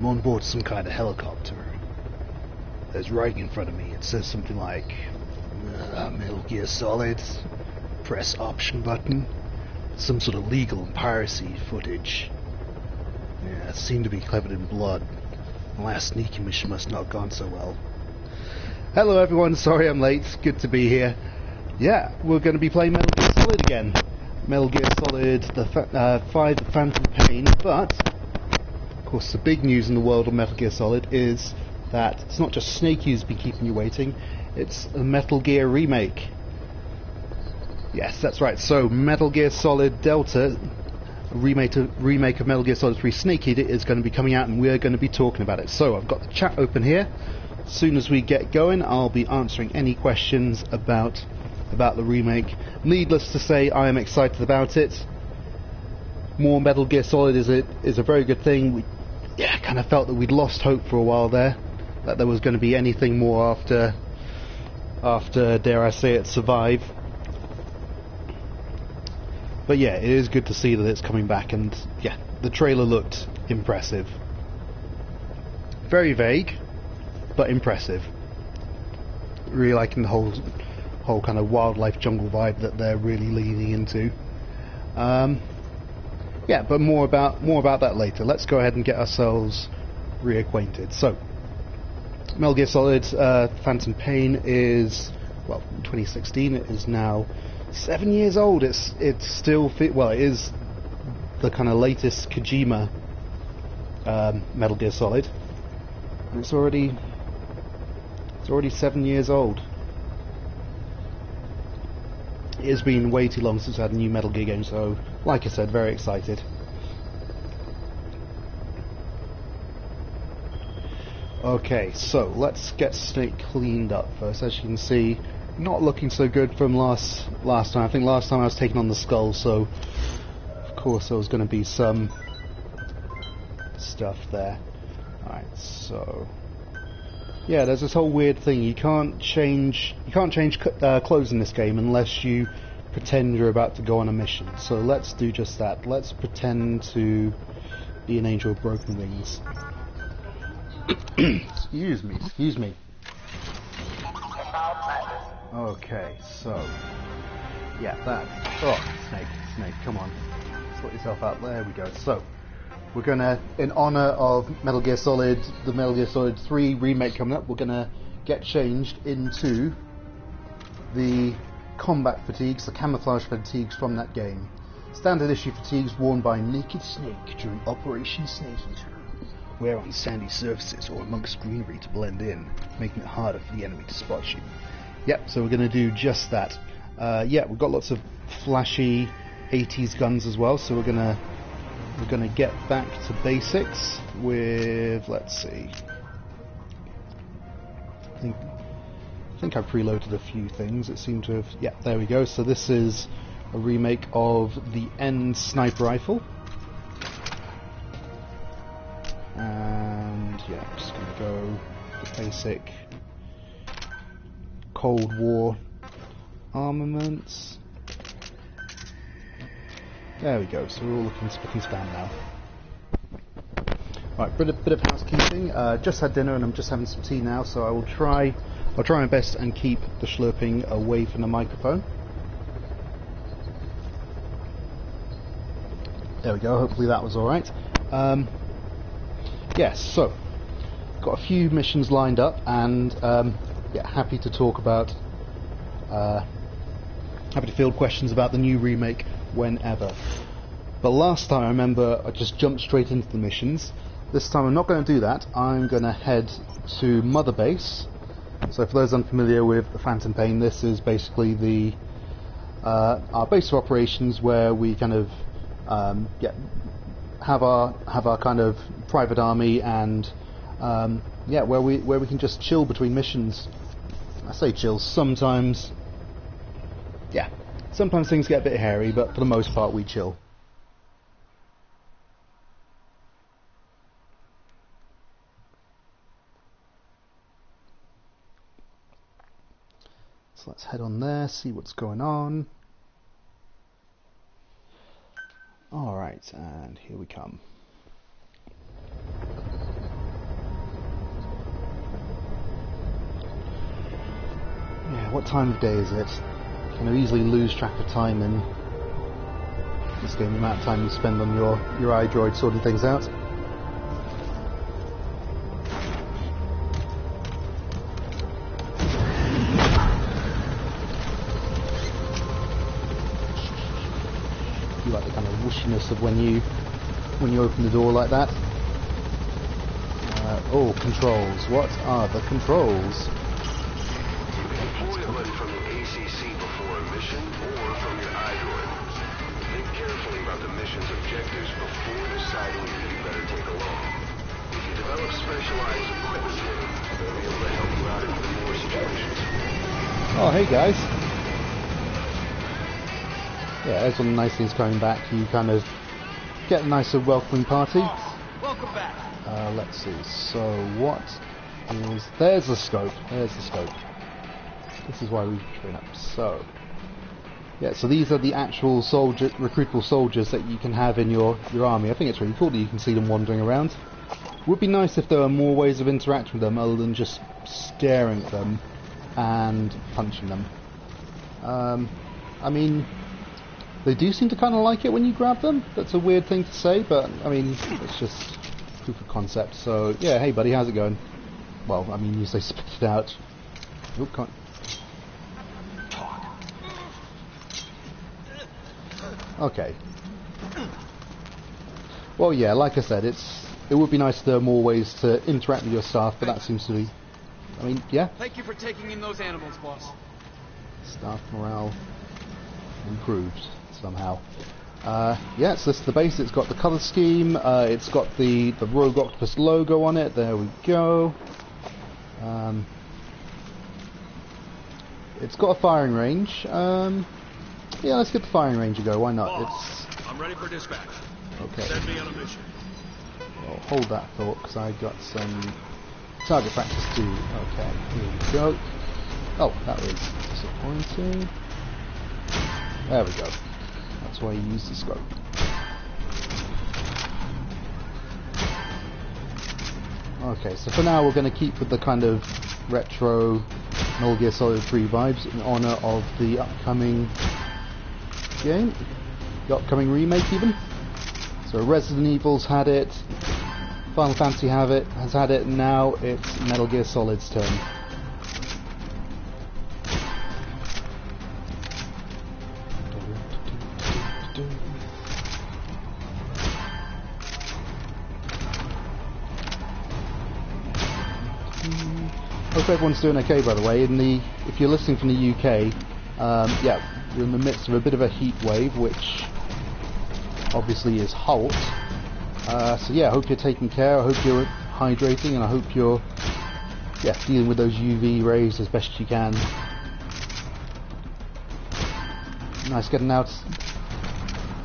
I'm on board some kind of helicopter. There's writing in front of me. It says something like, Metal Gear Solid, press option button. Some sort of legal and piracy footage. Yeah, it seemed to be covered in blood. The last sneaking mission must not have gone so well. Hello everyone, sorry I'm late. Good to be here. Yeah, we're going to be playing Metal Gear Solid again. Metal Gear Solid 5 The Phantom Pain, but of course the big news in the world of Metal Gear Solid is that it's not just Snake who's been keeping you waiting, it's a Metal Gear remake. Yes, that's right, so Metal Gear Solid Delta, a remake of Metal Gear Solid 3 Snake Eater, is going to be coming out and we're going to be talking about it. So I've got the chat open here. As soon as we get going, I'll be answering any questions about the remake. Needless to say, I am excited about it. More Metal Gear Solid is a very good thing. We kind of felt that we'd lost hope for a while there, that there was going to be anything more after dare I say it, Survive. But yeah, it is good to see that it's coming back, and yeah, the trailer looked impressive. Very vague, but impressive. Really liking the whole kind of wildlife jungle vibe that they're really leaning into. Yeah, but more about that later. Let's go ahead and get ourselves reacquainted. So, Metal Gear Solid Phantom Pain is, well, 2016. It is now 7 years old. It's still it is the kind of latest Kojima Metal Gear Solid, and it's already 7 years old. It has been way too long since I had a new Metal Gear game, so like I said, very excited. Okay, so let's get Snake cleaned up first. As you can see, not looking so good from last time. I think last time I was taking on the skull, so of course there was going to be some stuff there. Alright, so yeah, there's this whole weird thing. You can't change clothes in this game unless you pretend you're about to go on a mission. So let's do just that. Let's pretend to be an angel of broken wings. Excuse me. Okay, so yeah, that. Oh, Snake, come on, sort yourself out. There we go. So we're gonna, in honor of Metal Gear Solid, the Metal Gear Solid 3 remake coming up, we're gonna get changed into the combat fatigues, the camouflage fatigues from that game. Standard issue fatigues worn by Naked Snake during Operation Snake Eater. Wear on sandy surfaces or amongst greenery to blend in, making it harder for the enemy to spot you. Yep, so we're gonna do just that. Yeah, we've got lots of flashy 80s guns as well, so we're gonna get back to basics with, let's see, I think I preloaded a few things. It seemed to have, yeah, there we go. So this is a remake of the N sniper rifle, and yeah, I'm just gonna go the basic Cold War armaments. There we go, so we're all looking spick and span now. Right, bit of housekeeping. Just had dinner and I'm just having some tea now, so I'll try my best and keep the slurping away from the microphone. There we go, hopefully that was alright. Yes, so, got a few missions lined up, and yeah, happy to talk about, happy to field questions about the new remake whenever. But last time I remember I just jumped straight into the missions. This time I'm not going to do that. I'm going to head to Mother Base. So for those unfamiliar with the Phantom Pain, this is basically the our base of operations where we kind of have our kind of private army, and yeah, where we can just chill between missions. I say chill, sometimes things get a bit hairy, but for the most part we chill. So let's head on there, see what's going on. Alright, and here we come. what time of day is it? You can easily lose track of time in this game, the amount of time you spend on your iDroid sorting things out. You like the kind of whooshiness of when you open the door like that. Oh, controls. What are the controls? Deploy a button from the ACC before a mission or from your iDroid. Think carefully about the mission's objectives before deciding who you better take along. If you develop specialized equipment for them, they'll be able to help you out in even more situations. Oh, hey guys. Yeah, there's one of the nice things coming back. You kind of get a nicer welcoming party. Welcome back. Let's see. So what is... There's the scope. There's the scope. This is why we train up. So yeah, so these are the actual recruitable soldiers that you can have in your army. I think it's really cool that you can see them wandering around. Would be nice if there were more ways of interacting with them other than just staring at them and punching them. I mean, they do seem to kind of like it when you grab them. That's a weird thing to say, but I mean, it's just proof of concept. So yeah, hey buddy, how's it going? Well, I mean, you say spit it out. Oop, can't. Okay. Well, yeah, like I said, it would be nice if there were more ways to interact with your staff, but that seems to be... I mean, yeah. Thank you for taking in those animals, boss. Staff morale improved somehow. Yeah, so this is the base. It's got the colour scheme. It's got the Rogue Octopus logo on it. There we go. It's got a firing range. Yeah, let's get the firing range a go. Why not? Boss, I'm ready for dispatch. Okay. Send me on a mission. Well, hold that thought, because I got some target practice too. Okay, here we go. Oh, that was disappointing. There we go. That's why you use the scope. Okay, so for now we're going to keep with the kind of retro Metal Gear Solid 3 vibes in honour of the upcoming game, the upcoming remake even. So Resident Evil's had it, Final Fantasy has had it, and now it's Metal Gear Solid's turn. Hope everyone's doing okay, by the way. If you're listening from the UK, yeah, you're in the midst of a bit of a heat wave, which obviously is hot. So yeah, I hope you're taking care. I hope you're hydrating, and I hope you're dealing with those UV rays as best you can. Nice getting out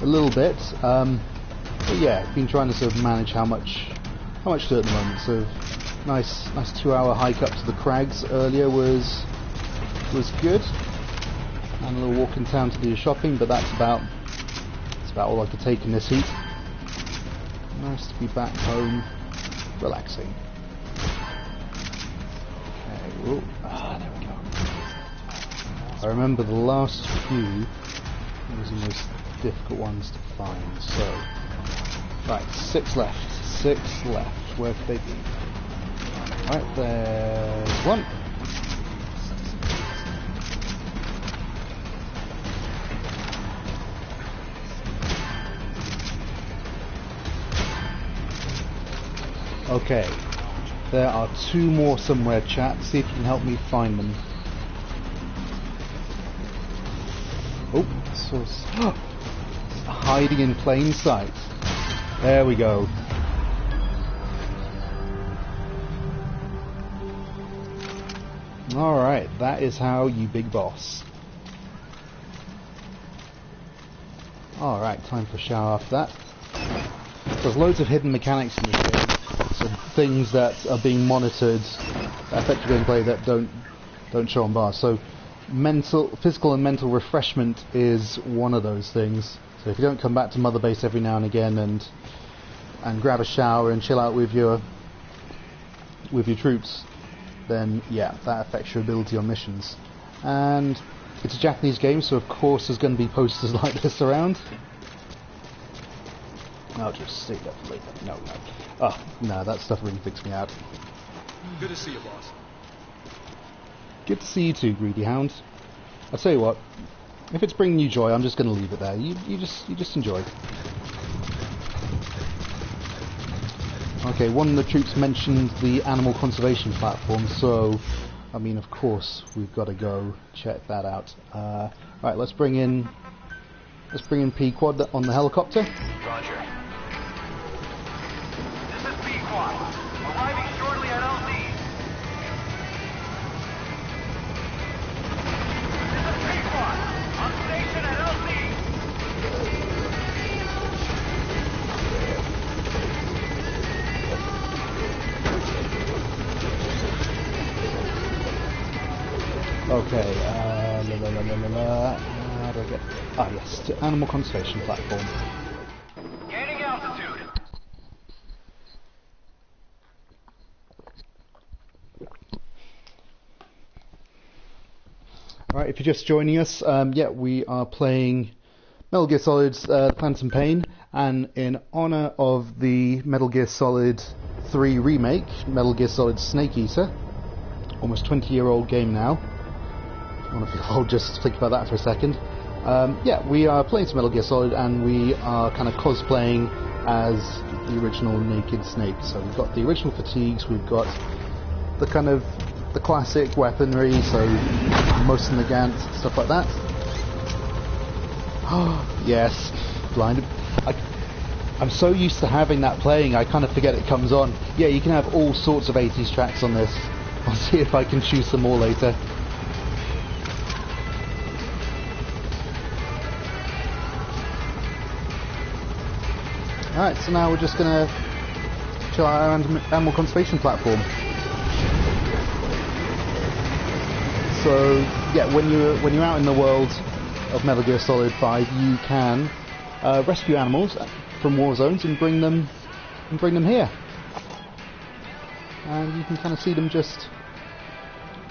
a little bit. But yeah, been trying to sort of manage how much to do at the moment. So nice 2-hour hike up to the crags earlier was good. And a little walk in town to do shopping, but that's about all I could take in this heat. Nice to be back home, relaxing. Okay, whoa. There we go. I remember the last few was the most difficult ones to find. So, right, 6 left. 6 left. Where could they be? Right, there's one. Okay, there are 2 more somewhere, chat. See if you can help me find them. Oh, so hiding in plain sight. There we go. Alright, that is how you big boss. Alright, time for a shower after that. There's loads of hidden mechanics in this game. So things that are being monitored that affect your gameplay that don't show on bars. So physical and mental refreshment is one of those things. So if you don't come back to Mother Base every now and again and grab a shower and chill out with your troops, then yeah, that affects your ability on missions. And it's a Japanese game, so of course there's going to be posters like this around. I'll just save that for later. No. Oh, no, that stuff really freaks me out. Good to see you, boss. Good to see you too, Greedy Hound. I'll tell you what, if it's bringing you joy, I'm just going to leave it there. You just enjoy. Okay, one of the troops mentioned the animal conservation platform, so I mean, of course, we've got to go check that out. Right, let's bring in P-Quad on the helicopter. Roger. This is P-Quad. Arriving shortly at LZ. This is P-Quad. On station at LZ. Okay, how do I get... Ah, yes, to animal conservation platform. Gaining altitude. Alright, if you're just joining us, yeah, we are playing Metal Gear Solid Phantom Pain, and in honour of the Metal Gear Solid 3 remake, Metal Gear Solid Snake Eater, almost 20-year-old game now. I'll just think about that for a second. Yeah, we are playing some Metal Gear Solid, and we are kind of cosplaying as the original Naked Snake. So we've got the original fatigues, we've got the kind of the classic weaponry, so most of the Gant, stuff like that. Oh, yes, blinded. I'm so used to having that playing, I kind of forget it comes on. Yeah, you can have all sorts of 80s tracks on this. I'll see if I can choose some more later. Alright, so now we're just going to try our animal conservation platform. So, yeah, when you're out in the world of Metal Gear Solid 5, you can rescue animals from war zones and bring them here. And you can kind of see them just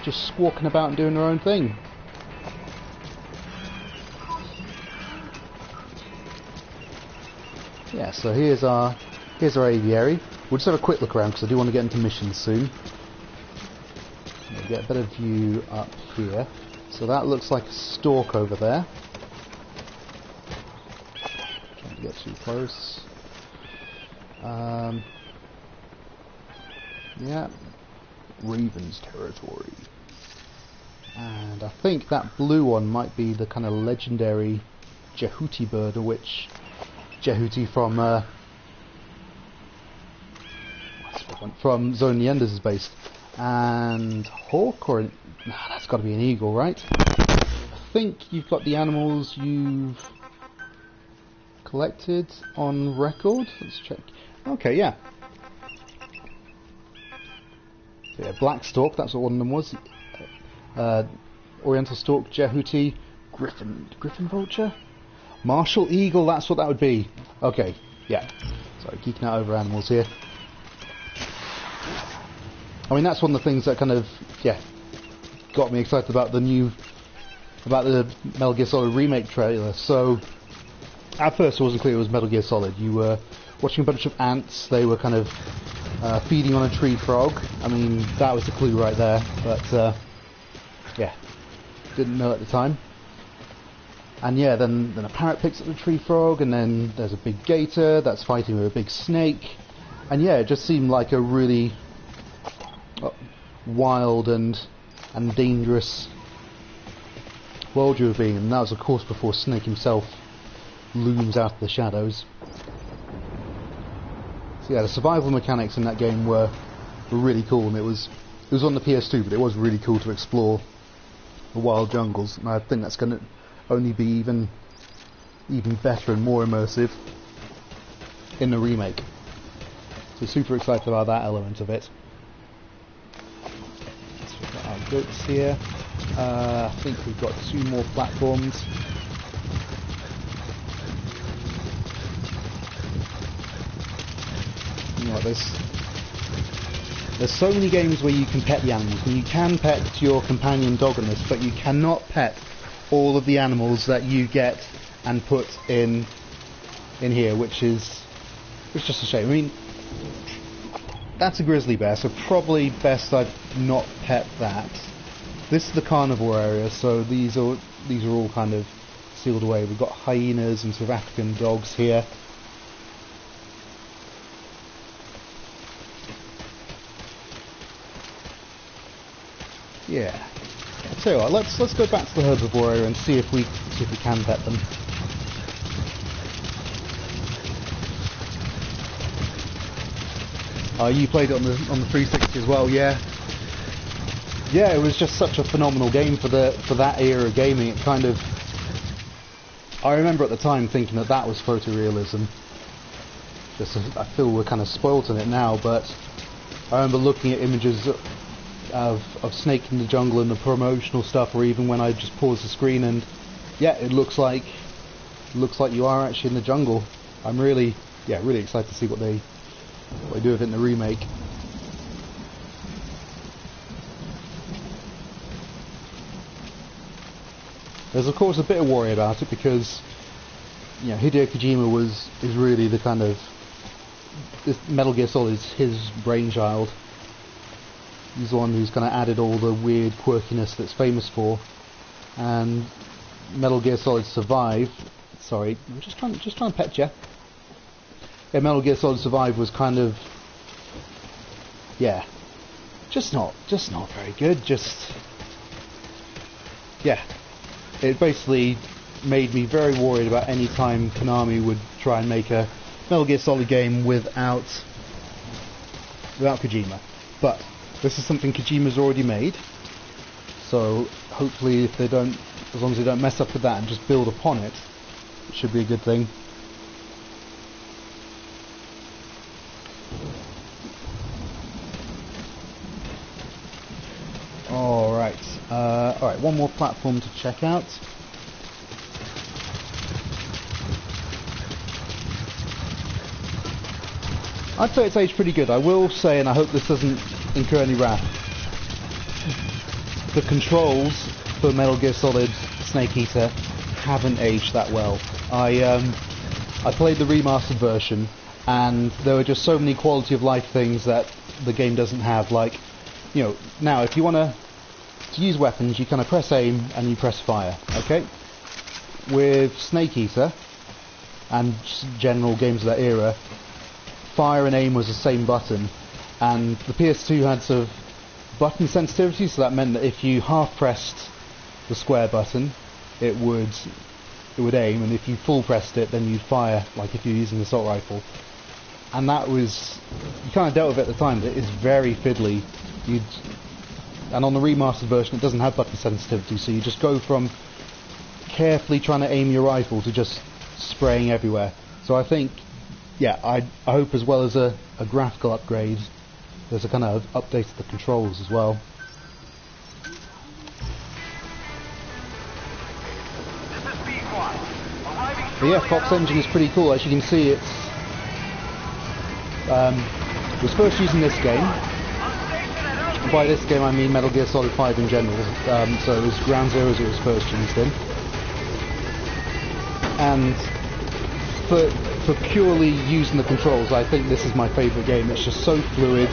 squawking about and doing their own thing. Yeah, so here's our aviary. We'll just have a quick look around because I do want to get into missions soon. We'll get a better view up here. So that looks like a stalk over there. Trying to get too close. Yeah, Raven's territory. And I think that blue one might be the kind of legendary Jehuti bird, which Jehuti from Zone the Enders is based. And hawk, or that's got to be an eagle, right? I think you've got the animals you've collected on record. Let's check. Okay, yeah. So yeah, black stork, that's what one of them was. Oriental stork, Jehuti, griffin vulture, martial eagle. That's what that would be. Okay, yeah. Sorry, geeking out over animals here. I mean, that's one of the things that kind of, yeah, got me excited about the Metal Gear Solid remake trailer. So, at first it wasn't clear it was Metal Gear Solid. You were watching a bunch of ants, they were kind of feeding on a tree frog. I mean, that was the clue right there, but, yeah, didn't know at the time. And yeah, then a parrot picks up the tree frog, and then there's a big gator that's fighting with a big snake. And yeah, it just seemed like a really wild and dangerous world you were being, and that was of course before Snake himself looms out of the shadows. So yeah, the survival mechanics in that game were really cool, and it was on the PS2, but it was really cool to explore the wild jungles, and I think that's going to only be even better and more immersive in the remake. So super excited about that element of it. Our goats here. I think we've got 2 more platforms. You know, There's so many games where you can pet the animals, and you can pet your companion dog in this, but you cannot pet all of the animals that you get and put in here, which is just a shame. I mean, that's a grizzly bear, so probably best I'd not pet that. This is the carnivore area, so these are all kind of sealed away. We've got hyenas and sort of African dogs here. Yeah. I'll tell you what, let's go back to the herbivore area and see if we can pet them. You played it on the 360 as well, yeah. Yeah, it was just such a phenomenal game for that era of gaming. It kind of, I remember at the time thinking that was photorealism. I feel we're kind of spoilt in it now, but I remember looking at images of Snake in the Jungle and the promotional stuff, or even when I just paused the screen and yeah, it looks like you are actually in the jungle. I'm really excited to see what they do with it in the remake. There's of course a bit of worry about it because Hideo Kojima is really the kind of, this Metal Gear Solid is his brainchild. He's the one who's kind of added all the weird quirkiness that's famous for, and Metal Gear Solid Survive. Sorry, I'm just trying to pet you. Yeah, Metal Gear Solid Survive was kind of, just not very good. It basically made me very worried about any time Konami would try and make a Metal Gear Solid game without Kojima. But this is something Kojima's already made, so hopefully as long as they don't mess up with that and just build upon it, it should be a good thing. Alright, one more platform to check out. I'd say it's aged pretty good. I will say, and I hope this doesn't incur any wrath, the controls for Metal Gear Solid Snake Eater haven't aged that well. I played the remastered version, and there were just so many quality of life things that the game doesn't have. Like, now if you want to use weapons, you kind of press aim and you press fire. Okay. With Snake Eater and general games of that era, fire and aim was the same button, and the PS2 had sort of button sensitivity, so that meant that if you half pressed the square button, it would aim, and if you full pressed it, then you'd fire, like if you're using an assault rifle. And that was, you kind of dealt with it at the time, but it is very fiddly. And on the remastered version it doesn't have button sensitivity, so you just go from carefully trying to aim your rifle to just spraying everywhere. So I think, I hope as well as a graphical upgrade, there's a kind of update to the controls as well. But yeah, Fox Engine is pretty cool. As you can see, it was first used in this game. And by this game I mean Metal Gear Solid 5 in general. So it was Ground Zeroes it was first used in. And for purely using the controls, I think this is my favourite game. It's just so fluid.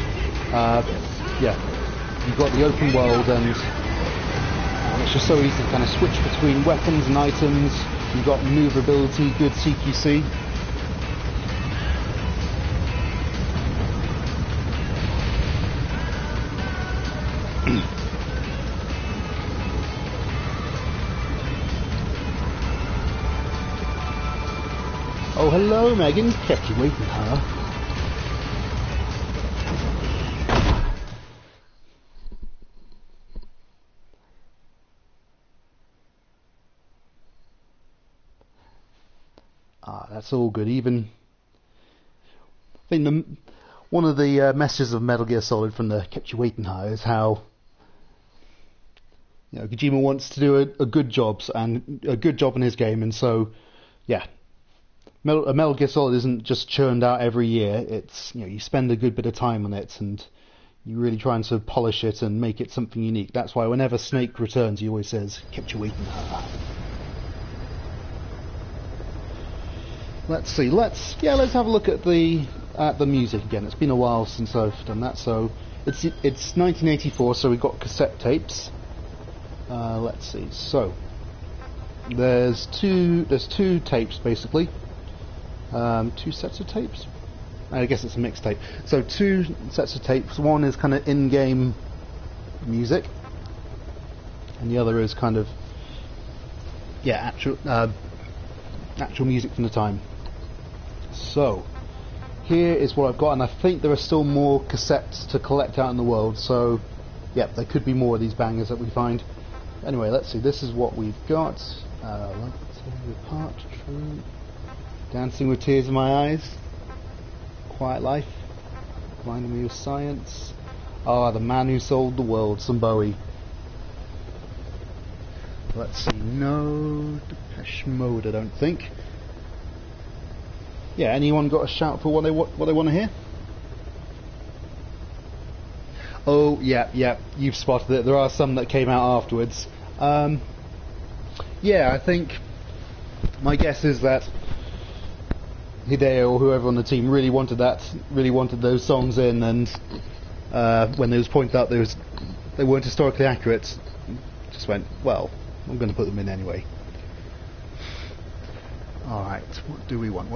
You've got the open world, and it's just so easy to kind of switch between weapons and items. You've got maneuverability, good CQC. Oh, hello, Megan. Kept you waiting, huh? That's all good. Even I think one of the messages of Metal Gear Solid from the Kept You Waiting High is how Kojima wants to do a good job in his game, and so Metal Gear Solid isn't just churned out every year. It's you spend a good bit of time on it, and You really try and sort of polish it and make it something unique. That's why whenever Snake returns, he always says, "Kept you waiting." Let's see. Let's have a look at the music again. It's been a while since I've done that. So it's 1984. So we've got cassette tapes. Let's see. So there's two tapes basically. Two sets of tapes. I guess it's a mixtape. So two sets of tapes. One is kind of in-game music, and the other is kind of actual music from the time. So here is what I've got, and I think there are still more cassettes to collect out in the world. So there could be more of these bangers that we find. Anyway, let's see. This is what we've got. Let's take apart. True. Dancing with Tears in My Eyes. Quiet Life, Blinding Me with Science. The Man Who Sold the World, some Bowie. Let's see, no Depeche Mode, I don't think. Anyone got a shout for what they want to hear? Oh, yeah, you've spotted it. There are some that came out afterwards. I think my guess is that Hideo or whoever on the team really wanted those songs in, and when it was pointed out they weren't historically accurate, just went, well, I'm going to put them in anyway. Alright, what do we want?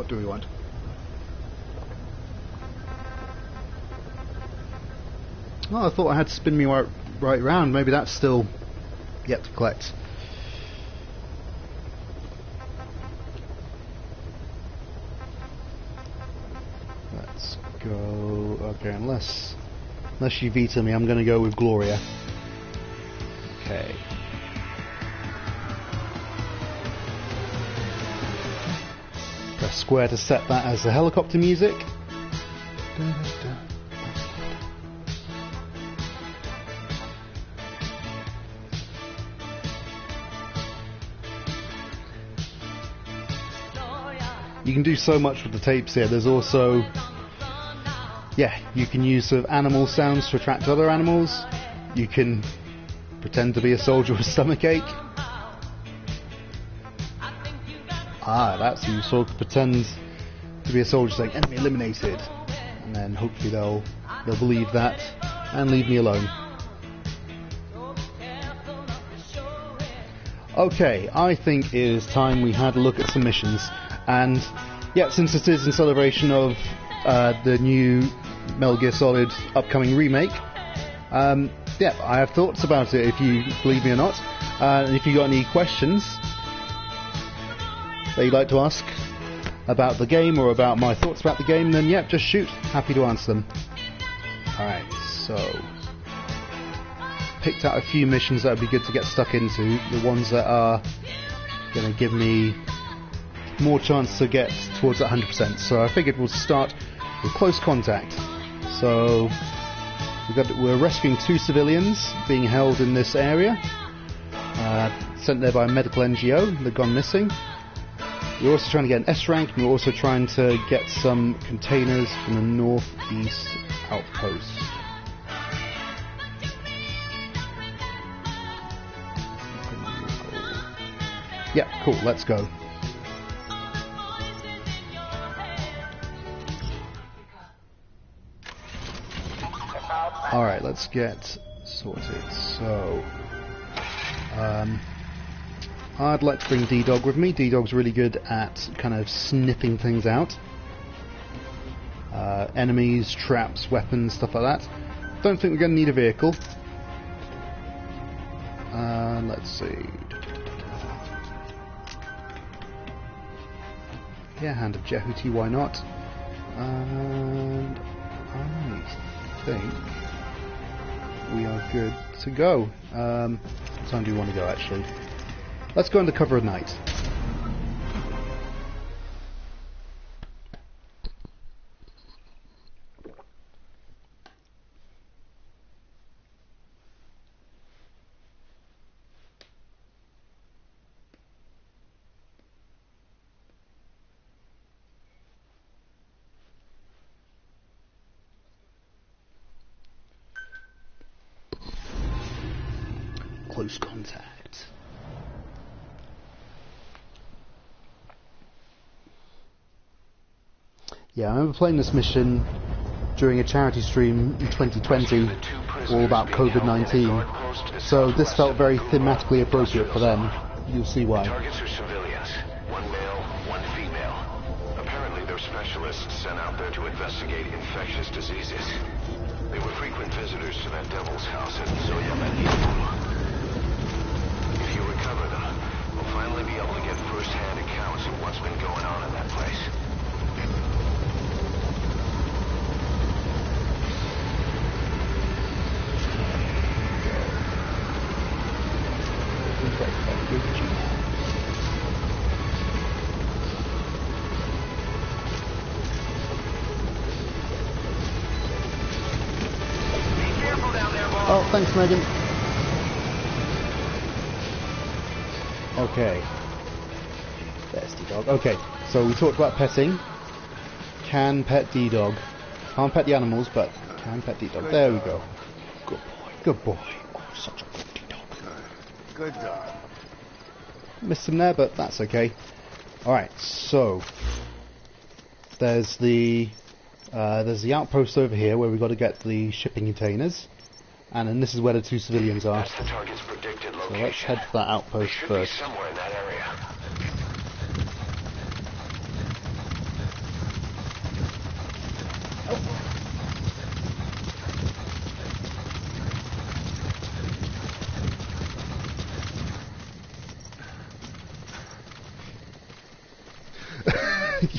Oh, I thought I had Spin Me Right Round. Maybe that's still yet to collect. Let's go. Okay, unless you veto me, I'm going to go with Gloria. Okay. Press square to set that as the helicopter music. You can do so much with the tapes here. There's also, you can use sort of animal sounds to attract other animals. You can pretend to be a soldier with stomachache. That's useful. Pretend to be a soldier saying enemy eliminated, and then hopefully they'll believe that and leave me alone. Okay, I think it is time we had a look at some missions. And since it is in celebration of the new Metal Gear Solid upcoming remake, I have thoughts about it, if you believe me or not. And if you got any questions that you'd like to ask about the game or about my thoughts about the game, then just shoot. Happy to answer them. Alright, so picked out a few missions that would be good to get stuck into. The ones that are going to give me more chance to get towards 100%. So I figured we'll start with close contact. So we're rescuing two civilians being held in this area, sent there by a medical NGO. They've gone missing. We're also trying to get an S rank, and we're also trying to get some containers from the northeast outpost. Cool, let's go. Alright, let's get sorted. So, I'd like to bring D-Dog with me. D-Dog's really good at kind of sniffing things out. Enemies, traps, weapons, stuff like that. Don't think we're going to need a vehicle. Let's see. Hand of Jehuti, why not? And I think we are good to go. What time do you want to go, actually? Let's go under cover of night. close contact. Yeah, I remember playing this mission during a charity stream in 2020, all about COVID-19, so this felt very thematically appropriate for them. You'll see why. Targets are civilians. One male, one female. Apparently they're specialists sent out there to investigate infectious diseases. They were frequent visitors to that devil's house at Soyamani. If you recover them, we'll finally be able to get first-hand accounts of what's been going on in that place. Oh, thanks, Megan. Okay. There's D-Dog. Okay, so we talked about petting. Can pet D-Dog. Can't pet the animals, but can pet D-Dog. There we go. Good boy. Good boy. Oh, such a good D-Dog. Good dog. Missed him there, but that's okay. Alright, so there's the outpost over here where we've got to get the shipping containers. And then this is where the two civilians are. That's the target's predicted location. So let's head for that outpost Should first. be somewhere in that area.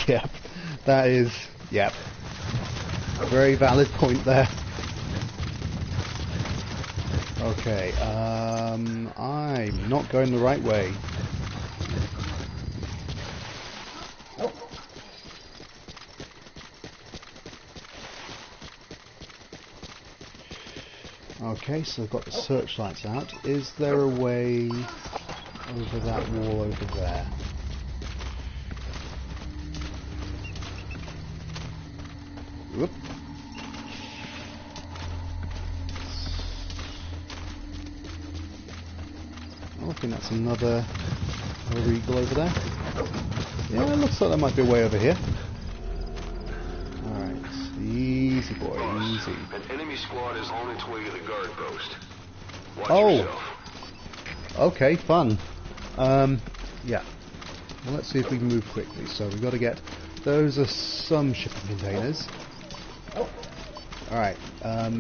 Yep, that is, yep, a very valid point there. Okay, I'm not going the right way. Okay, so I've got the searchlights out. Is there a way over that wall over there? Whoop. I think that's another eagle over there. Yeah, it looks like there might be a way over here. Alright, easy boy, easy. An enemy squad is on its way to the guard post. Watch yourself. Okay, fun. Yeah. Well, let's see if we can move quickly. So we've got to get... Those are some shipping containers. Alright,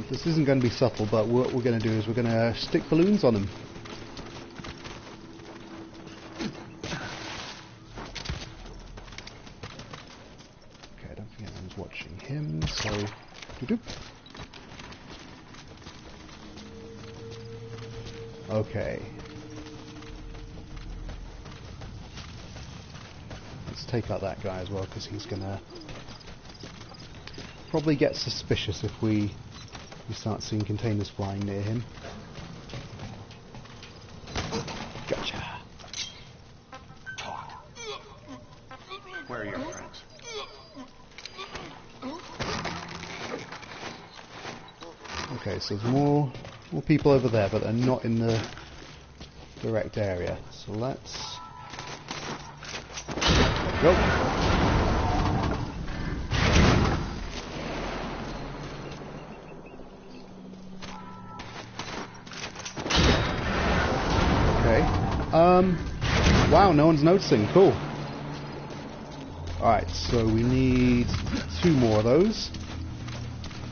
this isn't going to be subtle, but what we're going to do is we're going to stick balloons on them. Okay, I don't think anyone's watching him, so... Doop. Okay. Let's take out that guy as well, because he's going to... probably get suspicious if we start seeing containers flying near him. Gotcha. Where are your friends? Okay, so there's more people over there, but they're not in the direct area. So let's go. Wow, no one's noticing. Cool. Alright, so we need 2 more of those.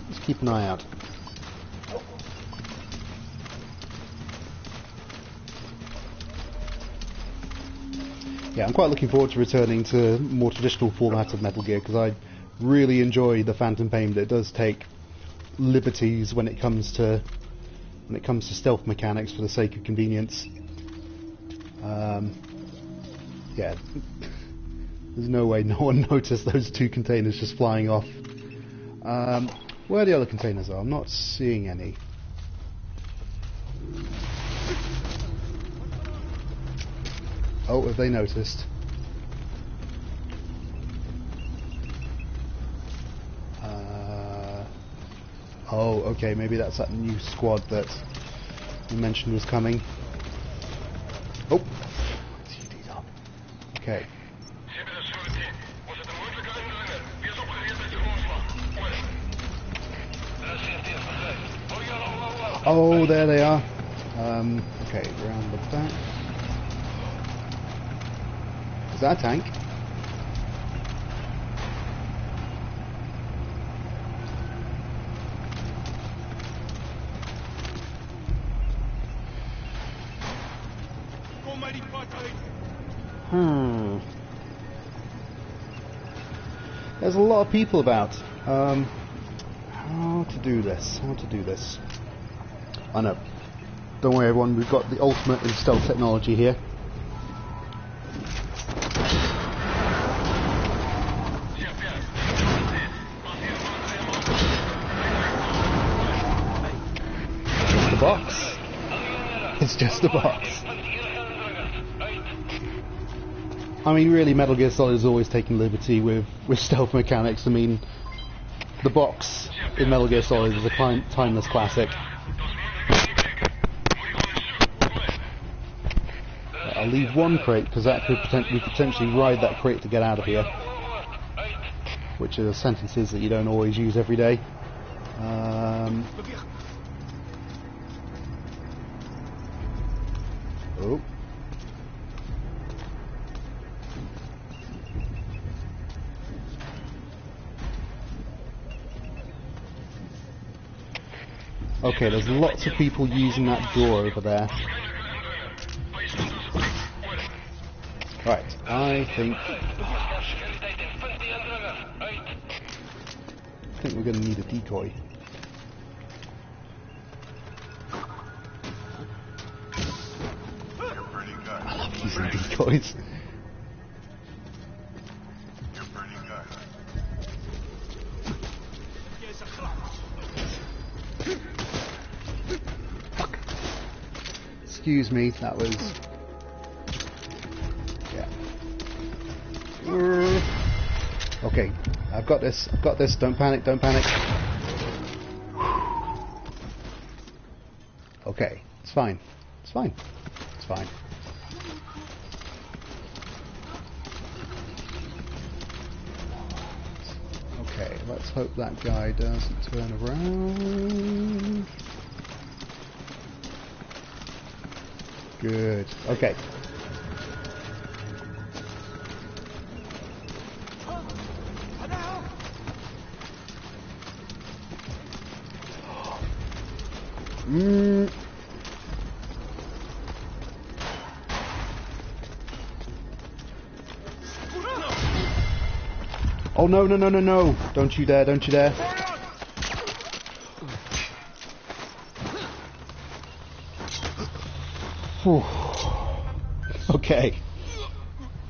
Let's keep an eye out. Yeah, I'm quite looking forward to returning to more traditional formats of Metal Gear, because I really enjoy the Phantom Pain, but it does take liberties when it comes to stealth mechanics for the sake of convenience. Yeah, there's no way no one noticed those 2 containers just flying off. Where the other containers are, I'm not seeing any. Oh, have they noticed? Oh, okay, maybe that's that new squad that you mentioned was coming. Oh! Okay. Oh, there they are. Okay, round the back. Is that a tank? There's a lot of people about. How to do this? How to do this? I know. Don't worry, everyone. We've got the ultimate in stealth technology here. Just a box. It's just a box. I mean, really, Metal Gear Solid is always taking liberty with stealth mechanics. I mean, the box in Metal Gear Solid is a timeless classic. I'll leave one crate because that could we could potentially ride that crate to get out of here, which are sentences that you don't always use every day. Oh. Okay, there's lots of people using that door over there. Right, I think we're going to need a decoy. I love using decoys. Excuse me, that was... yeah. Okay, I've got this, don't panic, don't panic. Okay, it's fine, it's fine, it's fine. Okay, let's hope that guy doesn't turn around. Good. Okay. Oh no, no, no, no, no. Don't you dare, don't you dare. Whew. Okay.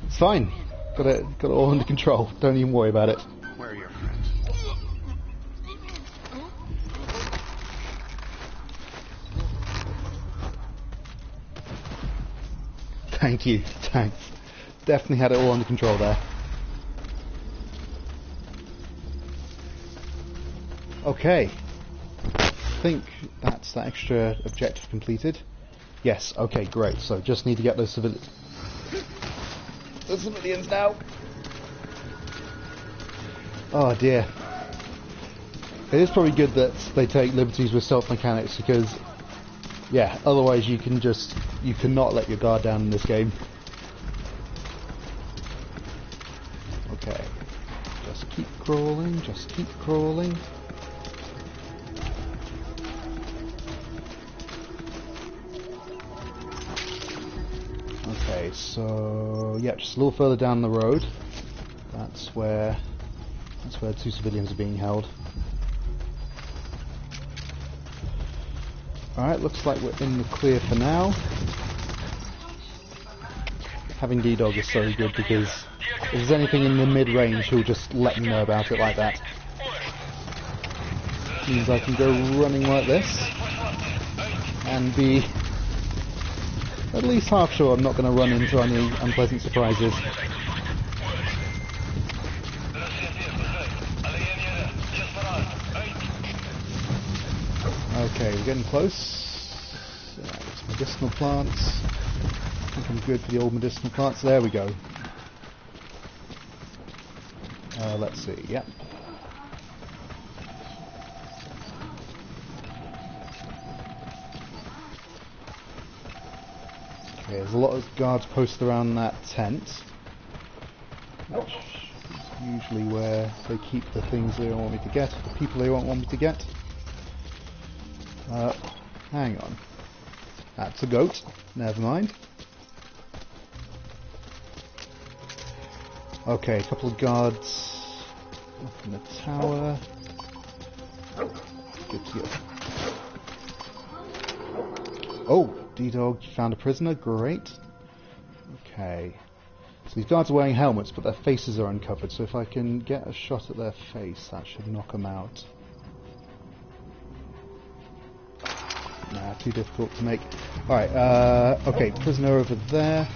It's fine. Got it all under control. Don't even worry about it. Where are your friends? Thank you. Thanks. Definitely had it all under control there. Okay. I think that's that extra objective completed. Yes, okay, great. So just need to get those civilians. The civilians now. Oh dear. It is probably good that they take liberties with stealth mechanics because, yeah, otherwise you cannot let your guard down in this game. Okay. Just keep crawling, just keep crawling. Okay, so yeah, just a little further down the road. That's where 2 civilians are being held. Alright, looks like we're in the clear for now. Having D-Dog is so good because if there's anything in the mid-range, he'll just let me know about it like that. Means I can go running like this and be at least half sure I'm not going to run into any unpleasant surprises. Okay, we're getting close. Some medicinal plants. think I'm good for the old medicinal plants. There we go. Let's see, yep. Okay, there's a lot of guards posted around that tent, which is usually where they keep the things they don't want me to get, the people they won't want me to get. Hang on. That's a goat. Never mind. Okay, a couple of guards up in the tower. Good to go. Oh, D-Dog found a prisoner. Great. Okay. So these guards are wearing helmets, but their faces are uncovered. So if I can get a shot at their face, that should knock them out. Nah, too difficult to make. Alright, okay, prisoner over there.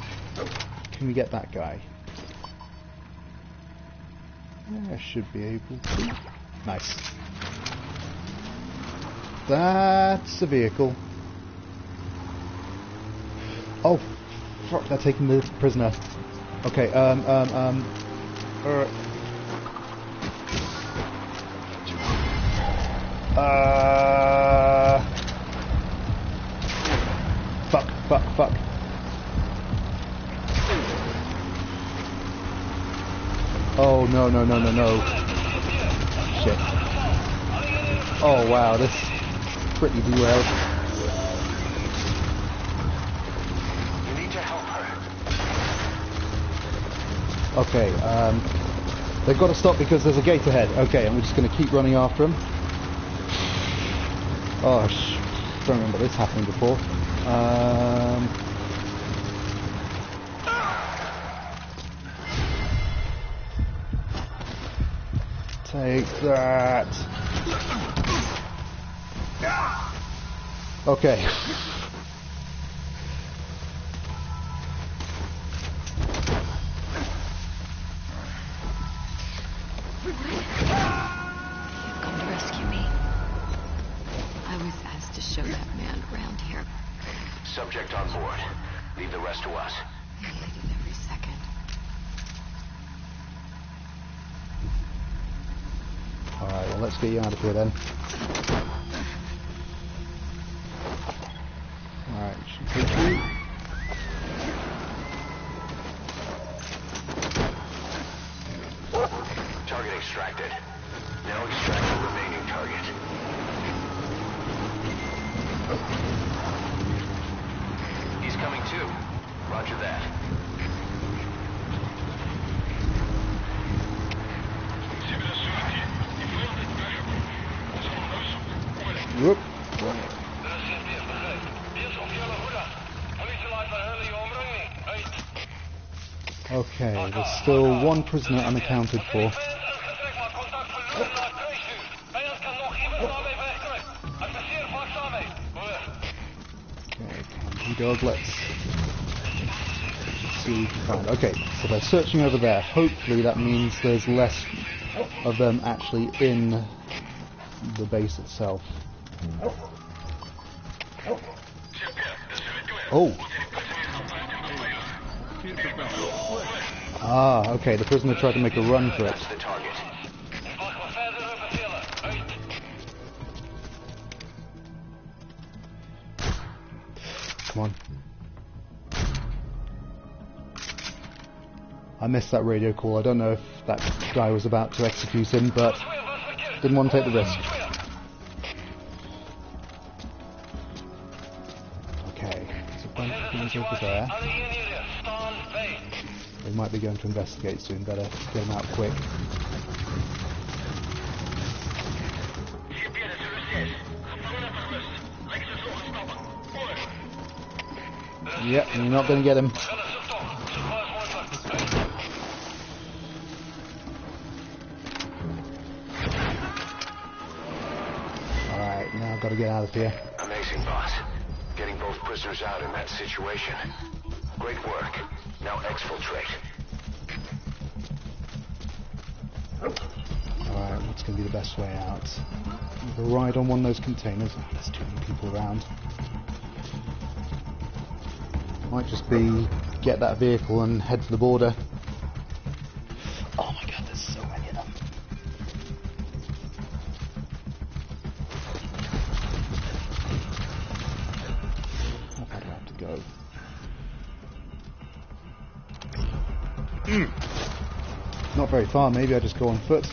Can we get that guy? I should be able to. Nice. That's a vehicle. Oh, fuck, they're taking the prisoner. Okay, fuck. Oh, no. Shit. Oh, wow, this is pretty derailed. You need to help her. Okay, they've got to stop because there's a gate ahead. Okay, and we're just going to keep running after them. Oh, don't remember this happening before. Take that. Okay. You've come to rescue me. I was asked to show that man around here. Subject on board. Leave the rest to us. I hated every second. Alright, well, let's get you out of here then. Alright, should take you. Target extracted. Now extract the remaining target. He's coming too. Roger that. Whoop. Okay, there's still one prisoner unaccounted for. Okay, dog, let's see what we can find. Okay, so they're searching over there. Hopefully that means there's less of them actually in the base itself. Oh! Ah, okay, the prisoner tried to make a run for it. That's the target. Come on. I missed that radio call. I don't know if that guy was about to execute him, but didn't want to take the risk. Okay, there's a bunch of things over there. They might be going to investigate soon. Better get them out quick. Yep, you're not going to get him. Alright, now I've got to get out of here. Amazing, boss. Getting both prisoners out in that situation. Great work. Now exfiltrate. Alright, what's going to be the best way out? Either ride on one of those containers. Oh, there's too many people around. Might just be get that vehicle and head to the border. Oh my god, there's so many of them. How far do I have to go? Not very far, maybe I just go on foot.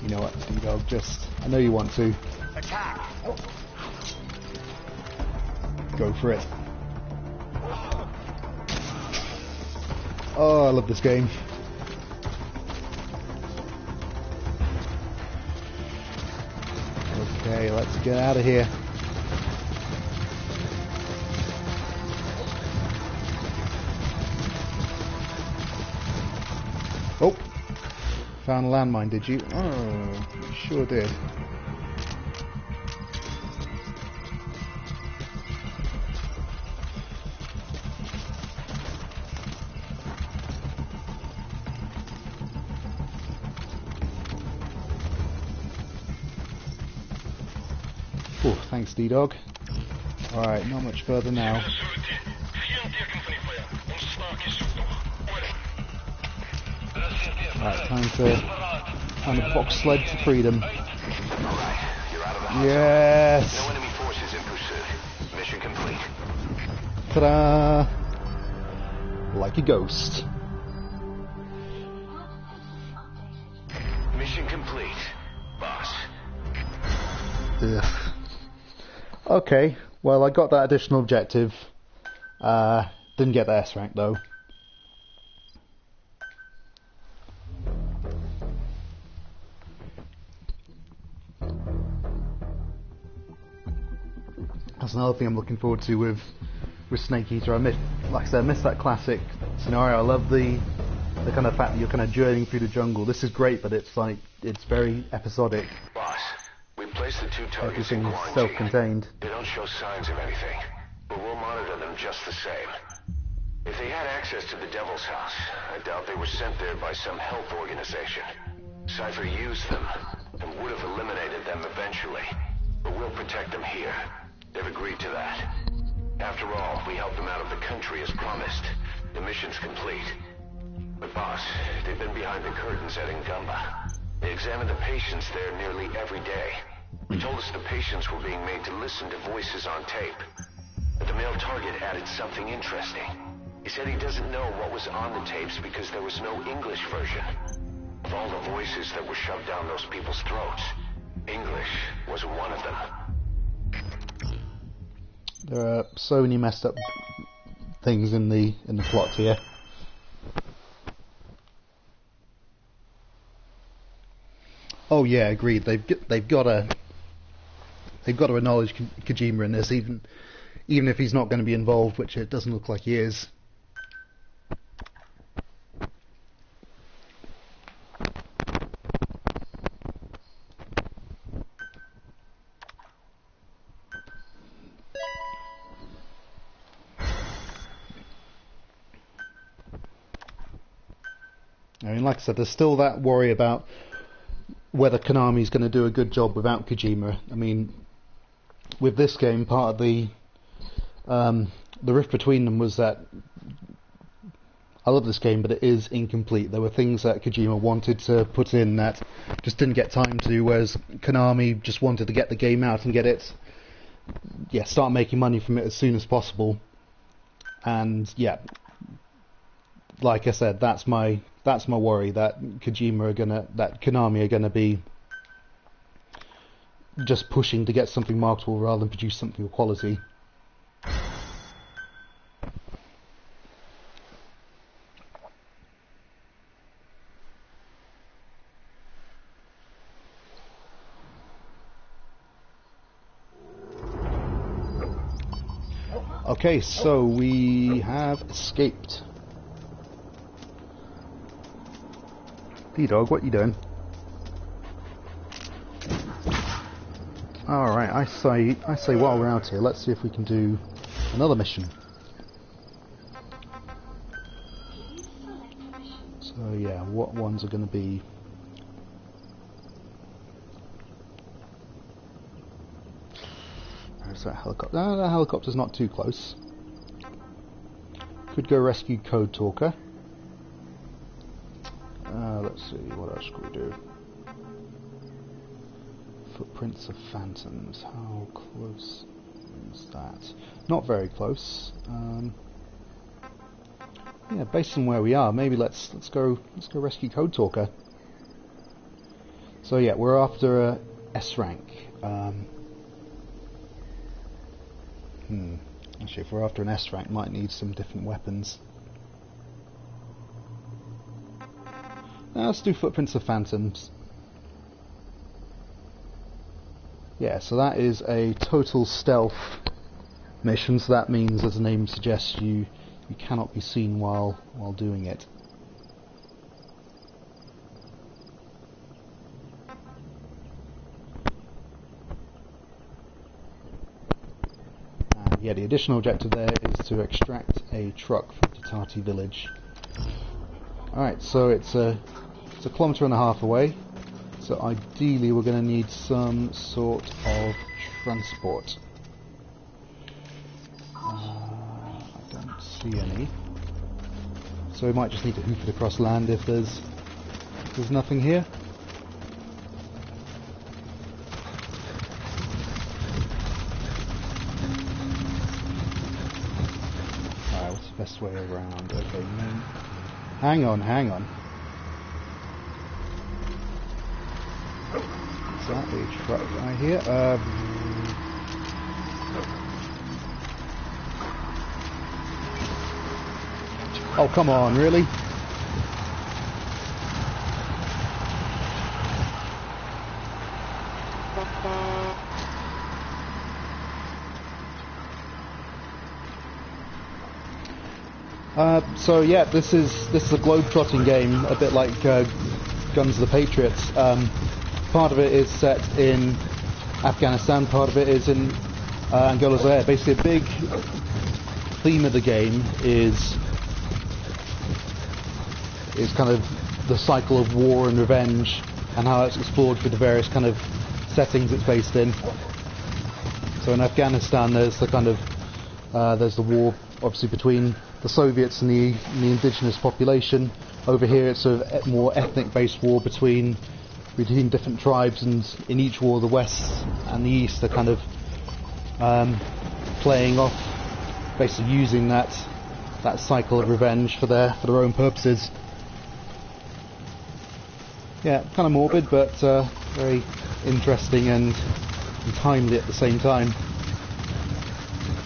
You know what, D-Dog, just... I know you want to. Attack! Oh. Go for it. Oh, I love this game. Okay, let's get out of here. Oh! Found a landmine, did you? Oh, you sure did. Oh, thanks, D-Dog. Alright, not much further now. Alright, time to box sled to freedom. Alright, you're out of the hospital. Yes! No enemy forces in pursuit. Mission complete. Ta-da! Like a ghost. Mission complete, boss. Ugh. Okay, well I got that additional objective. Didn't get the S rank though. That's another thing I'm looking forward to with Snake Eater. Like I said, I miss that classic scenario. I love the kind of fact that you're kind of journeying through the jungle. This is great, but it's like it's very episodic. Boss, we placed the two targets in Everything's quarantine. self-contained. They don't show signs of anything, but we'll monitor them just the same. If they had access to the Devil's House, I doubt they were sent there by some health organization. Cypher used them, and would have eliminated them eventually. But we'll protect them here. They've agreed to that. After all, we helped them out of the country as promised. The mission's complete. But boss, they've been behind the curtains at Ngumba. They examined the patients there nearly every day. They told us the patients were being made to listen to voices on tape. But the male target added something interesting. He said he doesn't know what was on the tapes because there was no English version. Of all the voices that were shoved down those people's throats, English wasn't one of them. There are so many messed up things in the plot here. Oh yeah, agreed. They've got to acknowledge Kojima in this, even if he's not going to be involved, which it doesn't look like he is. I mean, like I said, there's still that worry about whether Konami's going to do a good job without Kojima. I mean, with this game, part of the rift between them was that I love this game, but it is incomplete. There were things that Kojima wanted to put in that just didn't get time to, whereas Konami just wanted to get the game out and get it, start making money from it as soon as possible. And yeah, like I said, that's my worry, that Konami are gonna be just pushing to get something marketable rather than produce something of quality. Okay, so we have escaped. D-Dog, what you doing? Alright, I say while we're out here, let's see if we can do another mission. So So yeah, what ones are going to be? There's that helicopter. No, that helicopter's not too close. Could go rescue Code Talker. Let's see, what else could we do? Footprints of Phantoms. How close is that? Not very close. Yeah, based on where we are, maybe let's go rescue Code Talker. So yeah, we're after a S rank. Actually, if we're after an S rank, might need some different weapons. Now let's do Footprints of Phantoms. Yeah, so that is a total stealth mission, so that means, as the name suggests, you cannot be seen while doing it. Yeah, the additional objective there is to extract a truck from Tatati village. Alright, so it's a kilometre and a half away, so ideally we're going to need some sort of transport. I don't see any, so we might just need to hoof it across land if there's nothing here. What's the best way around? Okay, no. Hang on. Is that a truck right here? Oh, come on, really? So yeah, this is a globe-trotting game, a bit like Guns of the Patriots. Part of it is set in Afghanistan, part of it is in Angola Zaire. Basically, a big theme of the game is kind of the cycle of war and revenge, and how it's explored through the various kind of settings it's based in. So in Afghanistan, there's the kind of there's the war, obviously, between the Soviets and the indigenous population. Over here, it's a more ethnic-based war between different tribes, and in each war, the West and the East are kind of playing off, basically using that cycle of revenge for their own purposes. Yeah, kind of morbid, but very interesting and timely at the same time.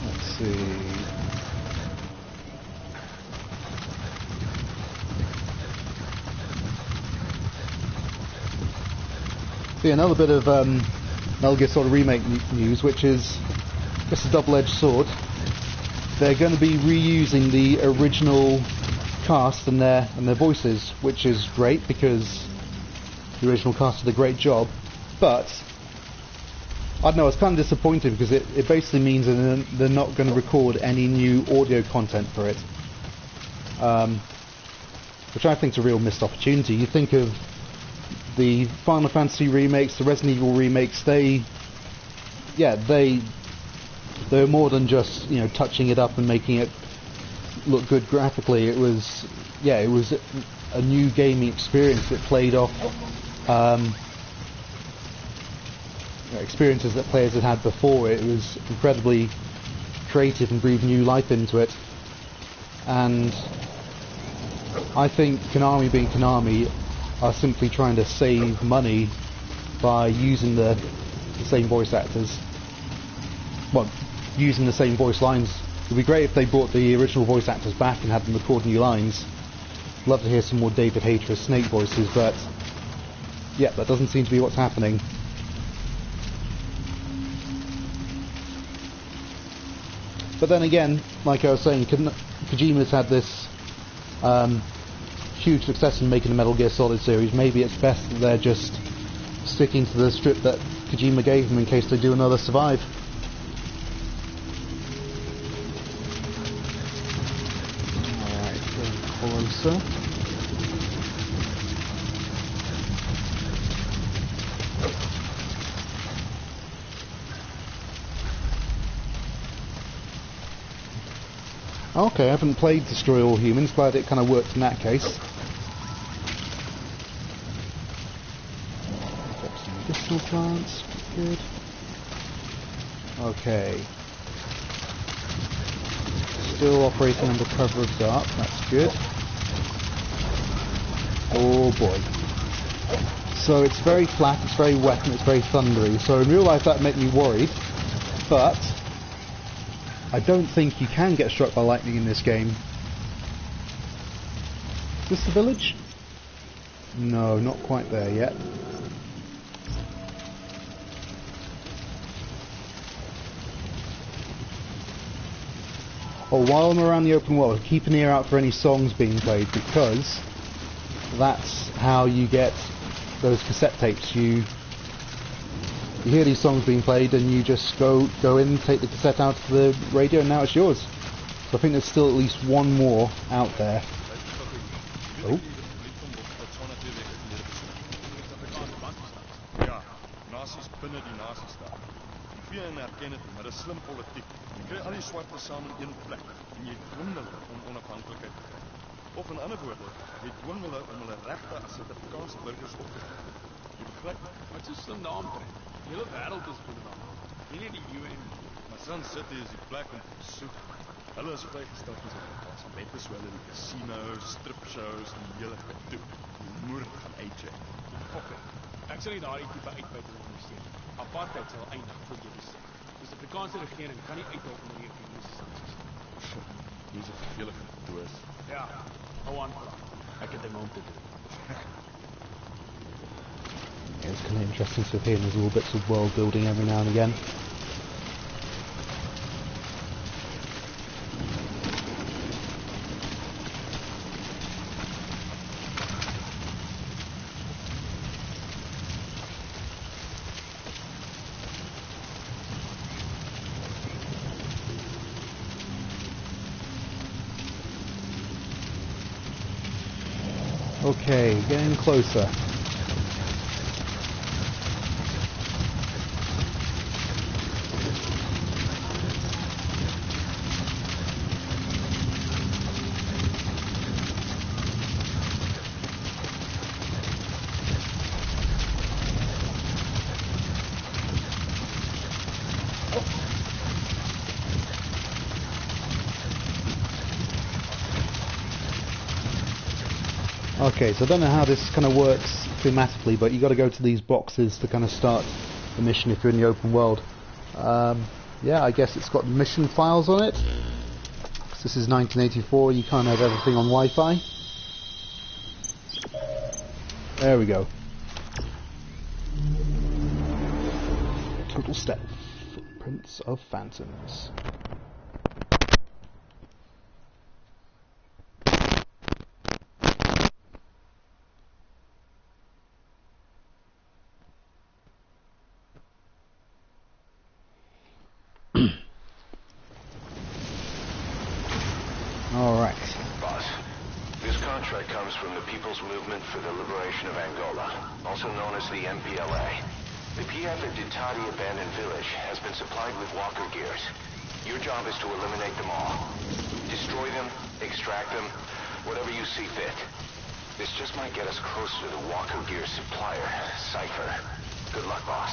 Let's see. See, another bit of Metal Gear Solid Remake news, which is just a double-edged sword. They're going to be reusing the original cast and their voices, which is great because the original cast did a great job. But I don't know, it's kind of disappointing because it basically means that they're not going to record any new audio content for it, which I think is a real missed opportunity. You think of the Final Fantasy remakes, the Resident Evil remakes, they're more than just, you know, touching it up and making it look good graphically. It was a new gaming experience that played off experiences that players had had before. It was incredibly creative and breathed new life into it. And I think Konami, being Konami, are simply trying to save money by using the same voice actors. Well, using the same voice lines. It would be great if they brought the original voice actors back and had them record new lines. Love to hear some more David Hayter as Snake voices, but yeah, that doesn't seem to be what's happening. But then again, like I was saying, Kojima's had this huge success in making the Metal Gear Solid series. Maybe it's best that they're just sticking to the script that Kojima gave them in case they do another Survive. Alright, getting closer. Okay, I haven't played Destroy All Humans, glad it kind of worked in that case. Got some medicinal plants, good. Okay. Still operating under cover of dark, that's good. Oh boy. So it's very flat, it's very wet, and it's very thundery. So in real life that made me worried, but I don't think you can get struck by lightning in this game. Is this the village? No, not quite there yet. Oh, while I'm around the open world, keep an ear out for any songs being played, because that's how you get those cassette tapes. You hear these songs being played and you just go in, take the cassette out of the radio, and now it's yours. So I think there's still at least one more out there. Oh. Ja, nasies binne die nasies daar. Die VN erken dit, maar dit is slim politiek. Jy kry al die swartes saam in een plek en jy dwing hulle om onafhanklikheid te kry. Of in ander woorde, jy dwing hulle om hulle regte as Suid-Afrikaanse burgers op te gee. Jy begryp? Wat is slim daarom trek? Die hele wêreld is binne dan. Nie net die UN. Maar Sun City is die plek om te besoek. Hulle is vrygestel van Suid-Afrikaanse wette, so hulle die casinos, stripshows en die hele gedoe. Die moer gaan uitcheck. Fok it. Ek sal nie daardie tipe uitbuiting ondersteun. Apartheid sal eindig voor jy besef. Die Suid-Afrikaanse regering kan nie uithelp onder die ekonomiese sanksies. Hier's 'n vervelige doos. Ja, hou aan praat. Ek het 'n mond te doen. Yeah, it's kind of interesting to hear there's little bits of world building every now and again. Okay, getting closer. Okay, so I don't know how this kind of works thematically, but you got to go to these boxes to kind of start the mission if you're in the open world. Yeah, I guess it's got mission files on it. 'Cause this is 1984, you can't have everything on Wi-Fi. There we go. Total step. Footprints of phantoms. Alright. Boss, this contract comes from the People's Movement for the Liberation of Angola, also known as the MPLA. The PF at Ditadi Abandoned Village has been supplied with walker gears. Your job is to eliminate them all. Destroy them, extract them, whatever you see fit. This just might get us closer to the walker gear supplier, Cypher. Good luck, boss.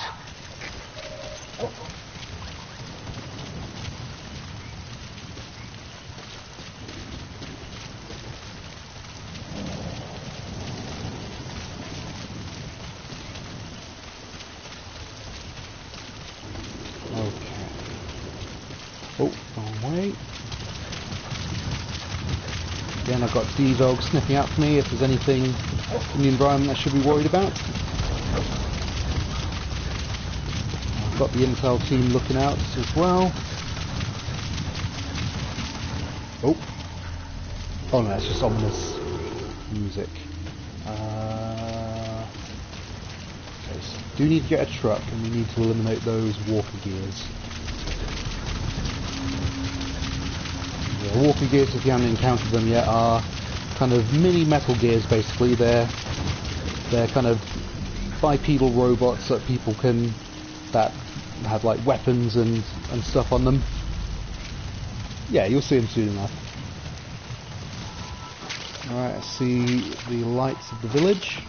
Oh, wrong way. Again, I've got D-Dog sniffing out for me if there's anything in the environment I should be worried about. I've got the intel team looking out as well. Oh. Oh no, it's just ominous music. Okay, so we do need to get a truck and we need to eliminate those walker gears. Yeah, walker gears, if you haven't encountered them yet, are kind of mini metal gears basically. They're kind of bipedal robots that people can, that have like weapons and stuff on them. Yeah, you'll see them soon enough. Alright, I see the lights of the village.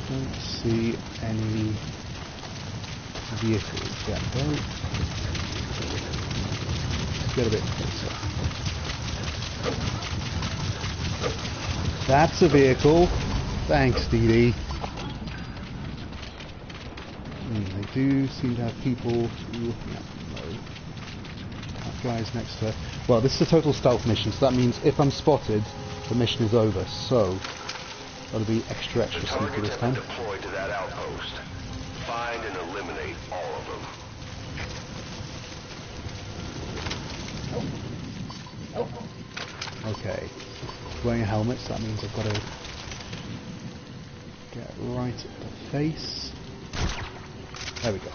Don't see any vehicles yet, though. Let's get a bit closer. That's a vehicle. Thanks, DD. They do seem to have people looking at them, though. That guy's next to her. Well, this is a total stealth mission, so that means if I'm spotted, the mission is over. So, gotta be extra The sneaky targets this have been time. deployed to that outpost. Find and eliminate all of them. Okay. Wearing a helmet, so that means I've got to get right at the face. There we go.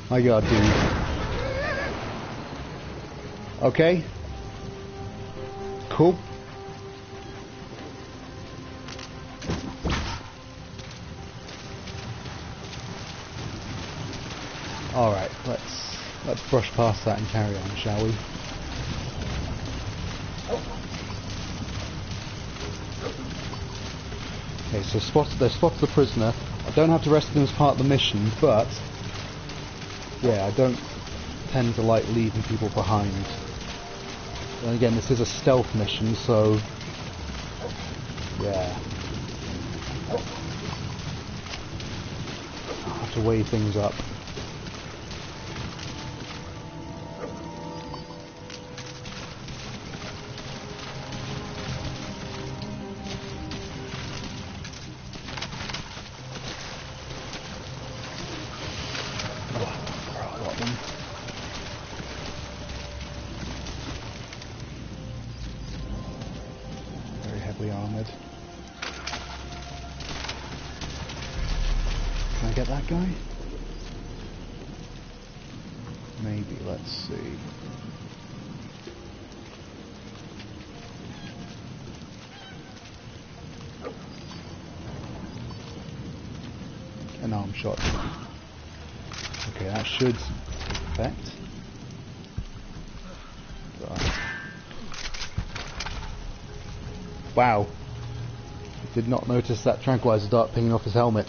My god, dude. Okay. Cool. Alright, let's brush past that and carry on, shall we? Okay, so they've spotted the prisoner. I don't have to rescue them as part of the mission, but yeah, I don't tend to like leaving people behind. And again, this is a stealth mission, so yeah. I'll have to weigh things up. Armoured. Can I get that guy? Maybe, let's see. An arm shot. Okay, that should effect. Wow. Did not notice that tranquilizer dart pinging off his helmet.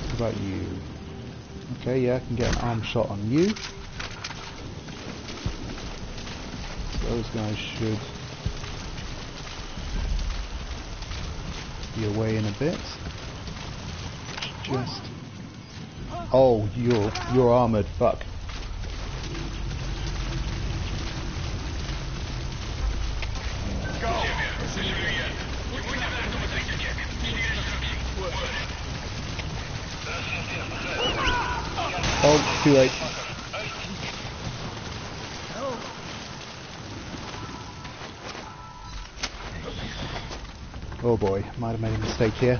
What about you? Okay, yeah, I can get an arm shot on you. Those guys should be away in a bit. Just... Oh, you're armoured, fuck. Oh, too late. Oh boy, might have made a mistake here.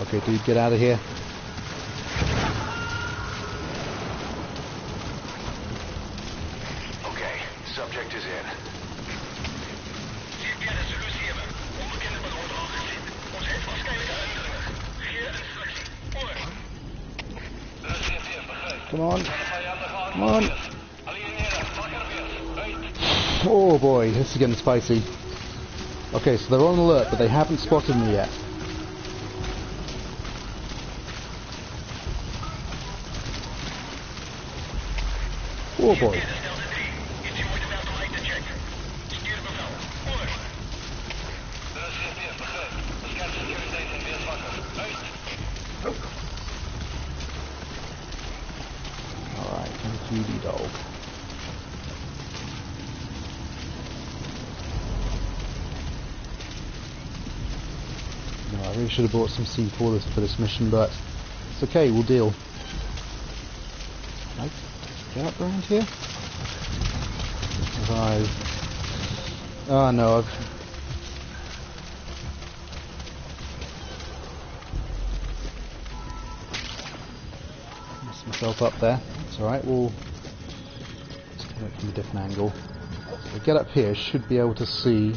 Okay, dude, get out of here. Okay, subject is in. Come on. Come on. Oh boy, this is getting spicy. Okay, so they're on alert, but they haven't spotted me yet. Oh boy. Alright, thank you, dog. No, I really should have bought some C4 for this mission, but it's okay, we'll deal. Right, get up around here. Oh no, I've... messed myself up there. It's alright, we'll just come it from a different angle. So get up here, should be able to see...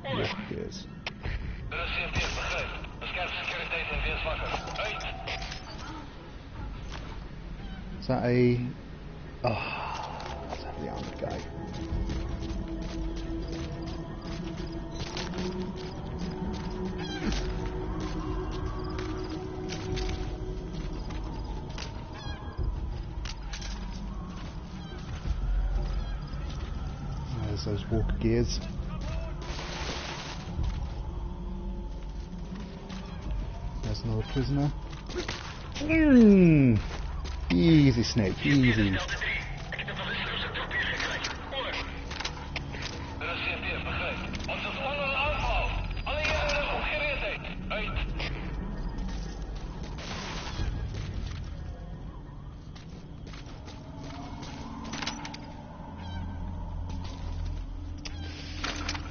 Walker gears. Is that a... Oh, let's have the armored guy. There's those walker gears. There's another prisoner. Easy, Snake, easy.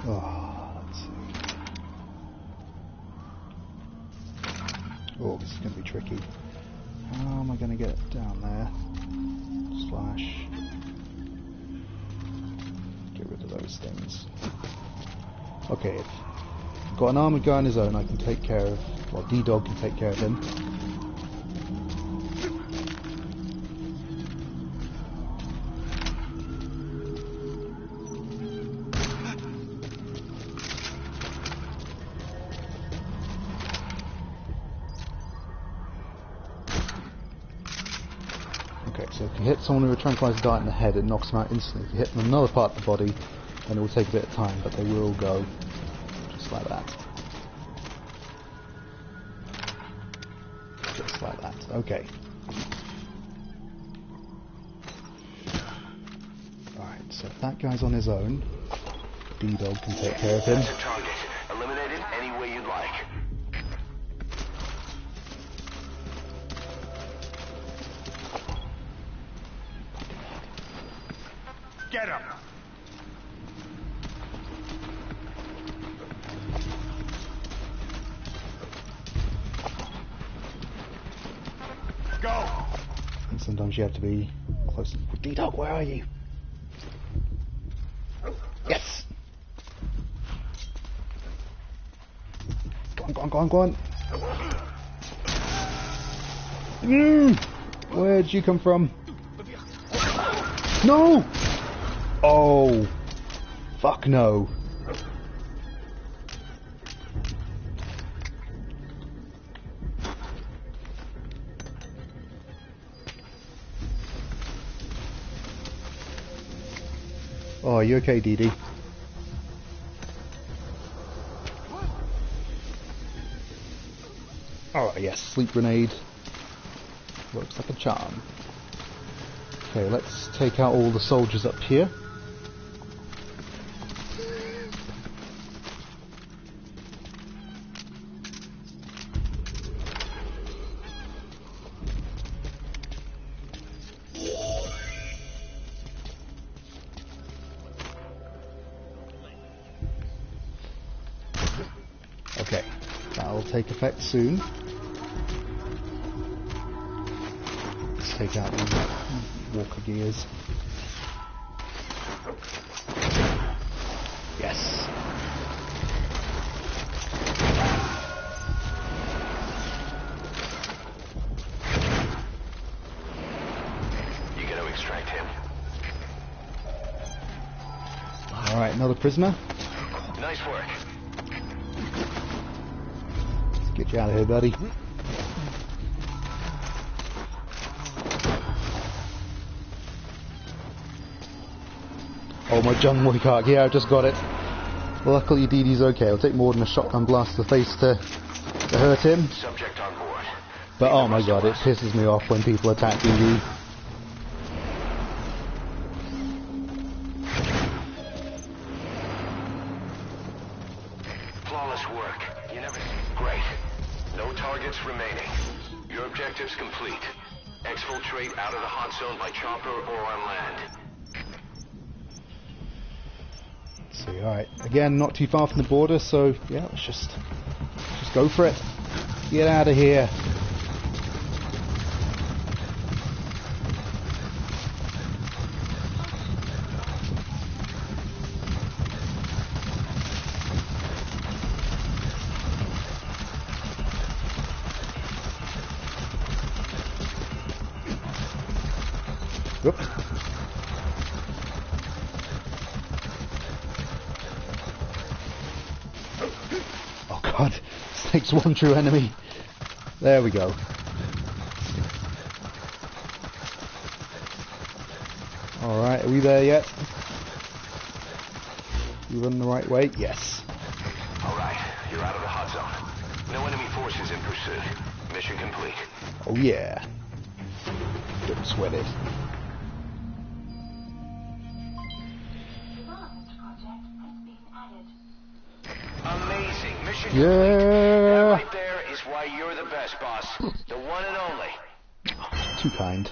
Oh, let's see. Oh, this is going to be tricky. How am I going to get it down there? Slash. Get rid of those things. Okay, if I've got an armored guy on his own, I can take care of... Well, D-Dog can take care of him. Okay, so if you hit someone with a tranquilizer dart in the head, it knocks them out instantly. If you hit them in another part of the body, then it will take a bit of time, but they will go just like that. Just like that. Okay. Alright, so if that guy's on his own, D-Dog can take care of him. Target. Eliminated any way you'd like. Get him! Go! And sometimes you have to be close. D-Dog, where are you? Yes! Go on, go on, go on, go on! Where'd you come from? No! Oh! Fuck no. Oh, are you okay, Dee Dee? Oh, yes, sleep grenade. Works like a charm. Okay, let's take out all the soldiers up here. Okay, that'll take effect soon. Let's take out the walker gears. Yes. You gotta extract him. Alright, another prisoner. Nice work. Let's get you out of here, buddy. Oh, my John Moycock. Yeah, I just got it. Luckily, Dee Dee's okay. It'll take more than a shotgun blast to the face to hurt him. Subject on board. But oh my god, it pisses me off when people attack Dee Dee. Flawless work. You never... Great. No targets remaining. Your objective's complete. Exfiltrate out of the hot zone by chopper or on land. Let's see, alright. Again, not too far from the border, so yeah, let's just go for it. Get out of here. Whoop. Oh god, Snake's one true enemy. There we go. Alright, are we there yet? You running the right way? Yes. Alright, you're out of the hot zone. No enemy forces in pursuit. Mission complete. Oh yeah. Don't sweat it. Amazing. Mission complete. That Yeah. right there is why you're the best, boss. The one and only. Too kind.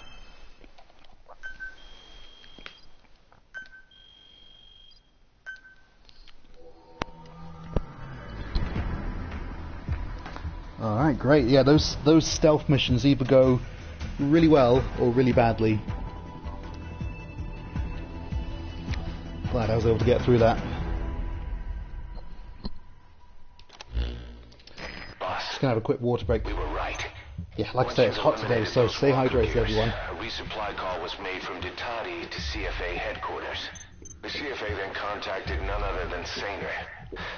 Alright, great. Yeah, those stealth missions either go really well or really badly. Glad I was able to get through that. Boss, Just gonna have a quick water break. we were right. Yeah, like I Once say, you've it's hot today, eliminated so those stay walker hydrated, gears, everyone. A resupply call was made from Ditati to CFA headquarters. The CFA then contacted none other than Saner.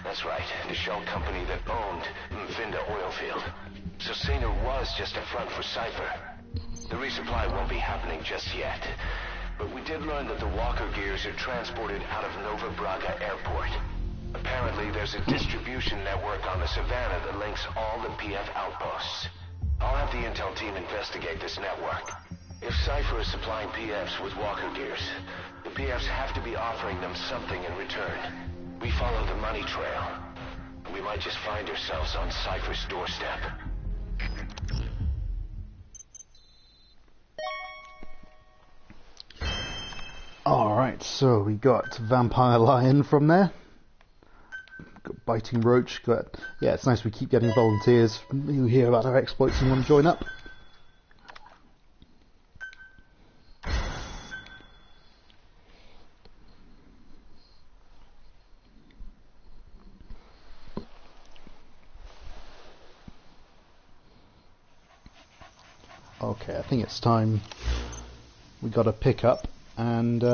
That's right, the shell company that owned Mvinda Oilfield. So Saner was just a front for Cypher. The resupply won't be happening just yet. But we did learn that the walker gears are transported out of Nova Braga Airport. Apparently there's a distribution network on the Savannah that links all the PF outposts. I'll have the intel team investigate this network. If Cypher is supplying PFs with walker gears, the PFs have to be offering them something in return. We follow the money trail. We might just find ourselves on Cypher's doorstep. Alright, so we got Vampire Lion from there. Got Biting Roach, yeah, it's nice we keep getting volunteers who hear about our exploits and want to join up. Okay, I think it's time we got to pick up and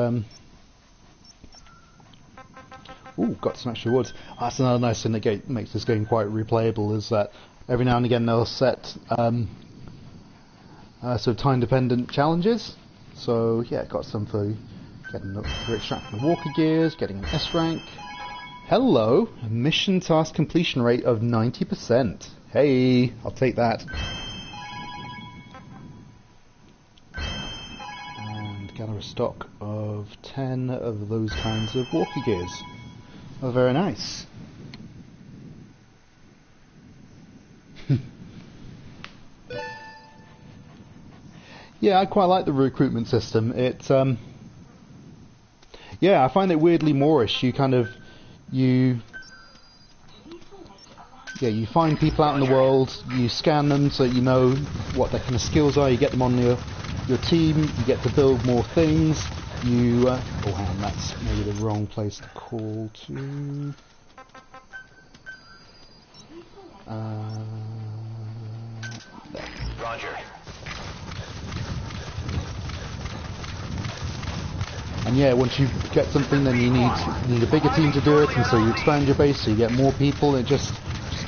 ooh, got some extra woods. That's another nice thing that makes this game quite replayable, is that every now and again they'll set sort of time-dependent challenges. So yeah, got some for getting for extracting the walker gears, getting an S rank. Hello, mission task completion rate of 90%. Hey, I'll take that. And gather a stock of 10 of those kinds of walker gears. Oh, very nice. Yeah, I quite like the recruitment system. It's yeah, I find it weirdly Moorish. You find people out in the world, you scan them so that you know what their kind of skills are, you get them on your team, you get to build more things, you oh hang on, that's maybe the wrong place to call to. There. Roger. And yeah, once you get something, then you need a bigger team to do it, and so you expand your base, so you get more people, and it just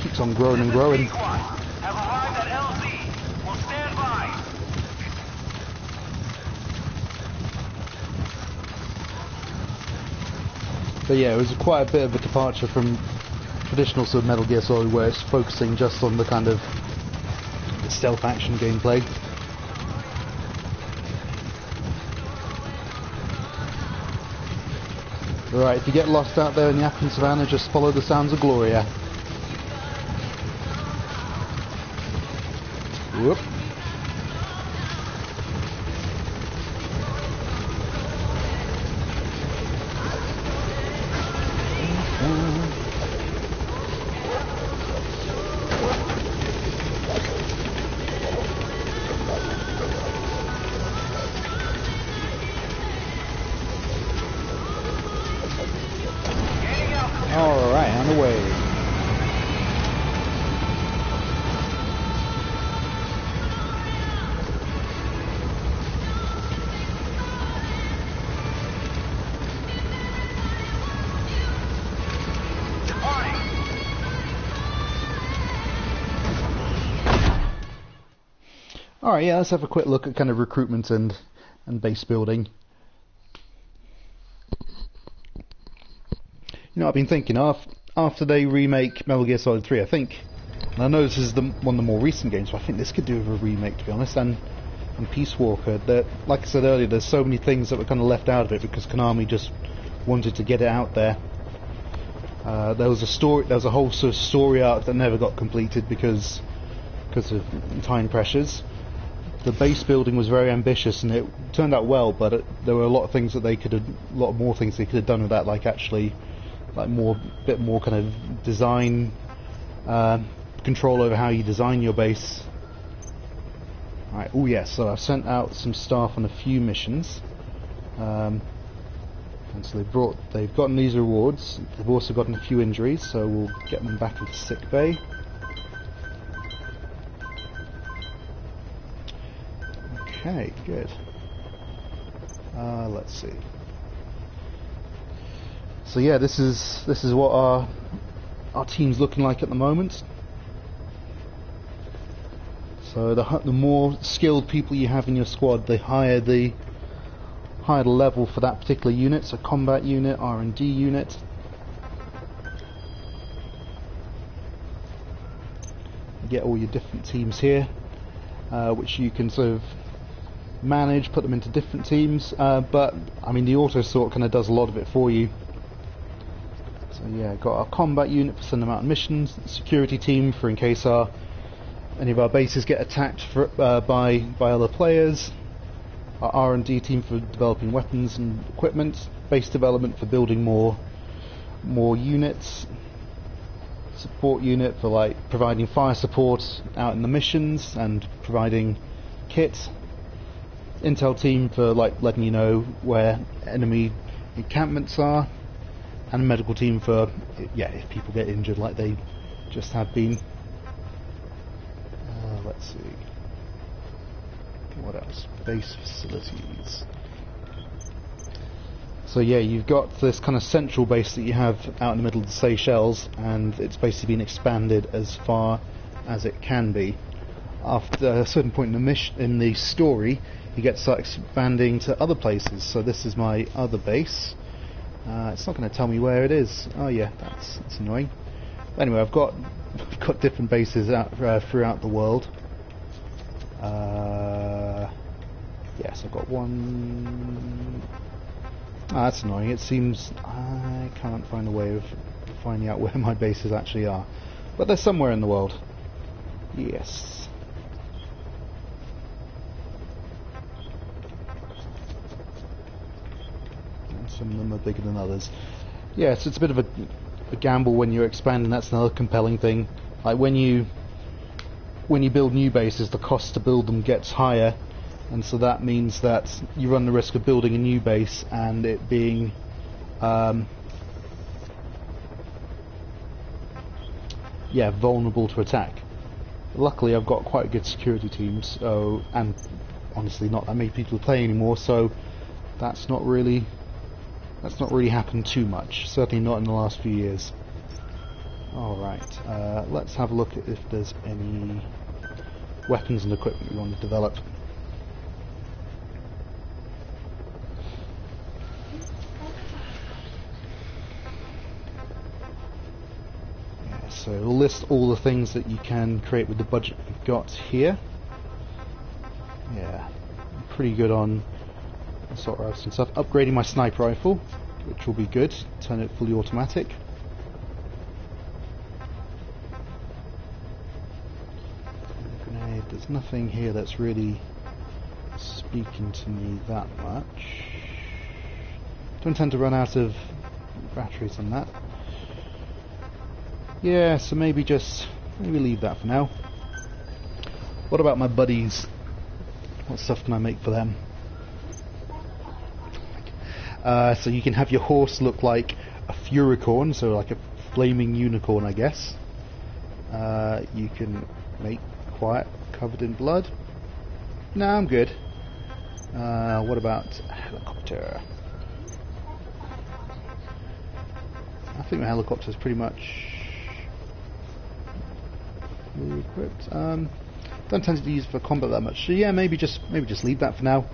keeps on growing and growing. Have arrived at LZ. We'll stand by. But yeah, it was quite a bit of a departure from traditional sort of Metal Gear Solid, where it's focusing just on the kind of stealth action gameplay. Alright, if you get lost out there in the African savannah, just follow the sounds of Gloria. Whoop. away. Alright, yeah, let's have a quick look at kind of recruitment and base building. You know, I've been thinking, after they remake Metal Gear Solid 3, I think, and I know this is one of the more recent games, but I think this could do with a remake, to be honest, and Peace Walker, that, like I said earlier, there's so many things that were kind of left out of it because Konami just wanted to get it out there. There was a whole sort of story arc that never got completed because of time pressures. The base building was very ambitious and it turned out well, but there were a lot of things that a lot more things they could have done with that, like actually, like bit more kind of design, control over how you design your base. Alright, oh yes, so I've sent out some staff on a few missions, and so they've gotten these rewards. They've also gotten a few injuries, so we'll get them back into sick bay. Okay, good. Let's see. So yeah, this is what our team's looking like at the moment. So the more skilled people you have in your squad, the higher the level for that particular unit. So combat unit, R&D unit. You get all your different teams here, which you can sort of manage, put them into different teams, but I mean the auto sort kind of does a lot of it for you. So yeah, got our combat unit for sending them out on missions, security team for in case any of our bases get attacked by other players, our R&D team for developing weapons and equipment, base development for building more units, support unit for like providing fire support out in the missions and providing kit, intel team for like letting you know where enemy encampments are, and a medical team for if people get injured like they just have been. Let's see, what else? Base facilities. So yeah, you've got this kind of central base that you have out in the middle of the Seychelles, and it's basically been expanded as far as it can be. After a certain point in the story, you get to start expanding to other places. So this is my other base. It's not going to tell me where it is. Oh yeah, that's annoying. Anyway, I've got different bases out throughout the world. Yes, I've got one. That's annoying. It seems I can't find a way of finding out where my bases actually are, but they're somewhere in the world. Yes. And some of them are bigger than others. Yes, it's a bit of a gamble when you're expanding. That's another compelling thing. Like when you build new bases, the cost to build them gets higher, and so that means that you run the risk of building a new base and it being vulnerable to attack. Luckily I've got quite good security teams, and honestly not that many people play anymore, so that's not really happened too much, certainly not in the last few years. Alright, let's have a look at if there's any weapons and equipment we want to develop. Yeah, so we'll list all the things that you can create with the budget we've got here. Yeah, I'm pretty good on assault rifles and stuff. Upgrading my sniper rifle, which will be good, turn it fully automatic. There's nothing here that's really speaking to me that much. Don't tend to run out of batteries on that. Yeah, so maybe leave that for now. What about my buddies? What stuff can I make for them? So you can have your horse look like a Furicorn, so like a flaming unicorn, I guess. You can make quiet, covered in blood. No, I'm good. What about a helicopter? I think the helicopter is pretty much equipped. Don't tend to use it for combat that much. So yeah, maybe just leave that for now.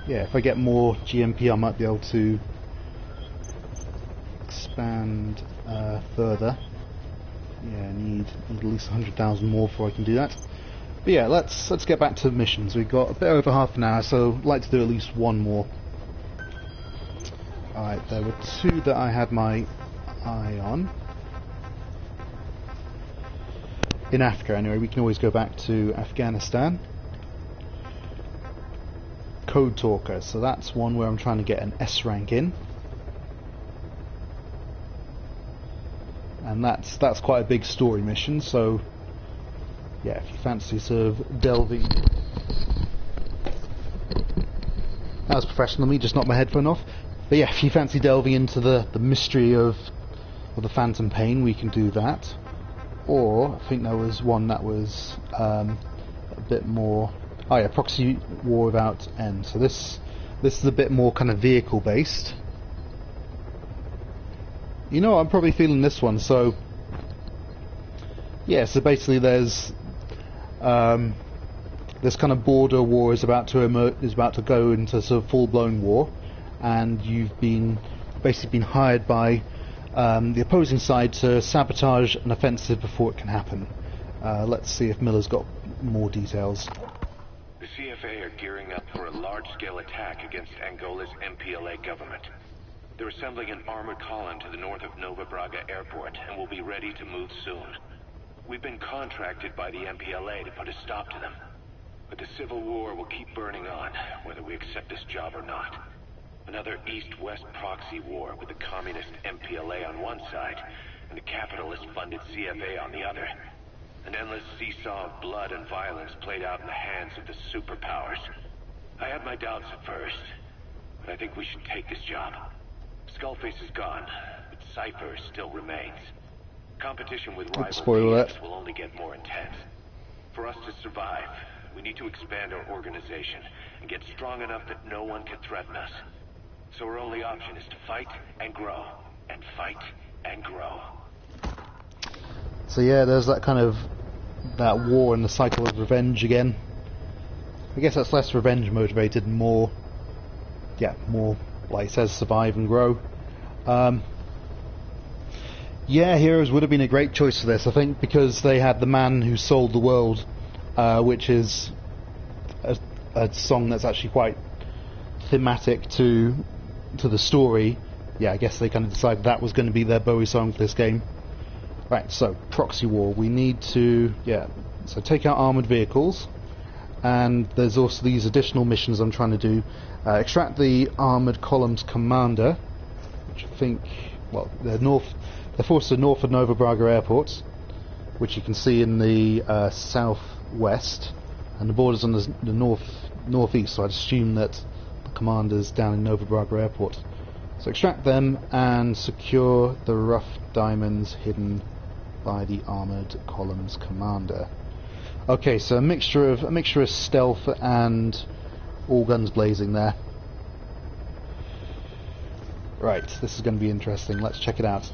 Yeah, if I get more GMP, I might be able to expand further. Yeah, I need at least 100,000 more before I can do that. But yeah, let's get back to the missions. We've got a bit over half an hour, so I'd like to do at least one more. Alright, there were two that I had my eye on. In Africa, anyway. We can always go back to Afghanistan. Code Talker, so that's one where I'm trying to get an S rank in. And that's quite a big story mission, so yeah, if you fancy sort of delving... That was professional of me, just knocked my headphone off. But yeah, if you fancy delving into the mystery of the Phantom Pain, we can do that. Or, I think there was one that was a bit more... Oh yeah, Proxy War Without End. So this is a bit more kind of vehicle based. You know, I'm probably feeling this one. So yeah, so basically there's this kind of border war is about to go into sort of full-blown war, and you've basically been hired by the opposing side to sabotage an offensive before it can happen. Let's see if Miller's got more details. The CFA are gearing up for a large-scale attack against Angola's MPLA government. They're assembling an armored column to the north of Nova Braga Airport and will be ready to move soon. We've been contracted by the MPLA to put a stop to them. But the civil war will keep burning on, whether we accept this job or not. Another East-West proxy war with the communist MPLA on one side and the capitalist-funded CFA on the other. An endless seesaw of blood and violence played out in the hands of the superpowers. I had my doubts at first, but I think we should take this job. Skullface is gone, but Cypher still remains. Competition with rival PMs will only get more intense. For us to survive, we need to expand our organization and get strong enough that no one can threaten us. So our only option is to fight and grow, and fight and grow. So yeah, there's that kind of that war and the cycle of revenge again. I guess that's less revenge motivated and more, like it says, survive and grow. Yeah, Heroes would have been a great choice for this, I think, because they had The Man Who Sold the World, which is a song that's actually quite thematic to the story. Yeah, I guess they kind of decided that was going to be their Bowie song for this game. Right, so Proxy War. We need to so take out armored vehicles, and there's also these additional missions I'm trying to do. Extract the armored column's commander, which I think, well, they're forced to north of Nova Braga Airport, which you can see in the southwest, and the border's on the northeast. So I'd assume that the commander's down in Nova Braga Airport. So extract them and secure the rough diamonds hidden by the armored column's commander. Okay, so a mixture of stealth and all guns blazing there. Right, this is going to be interesting. Let's check it out.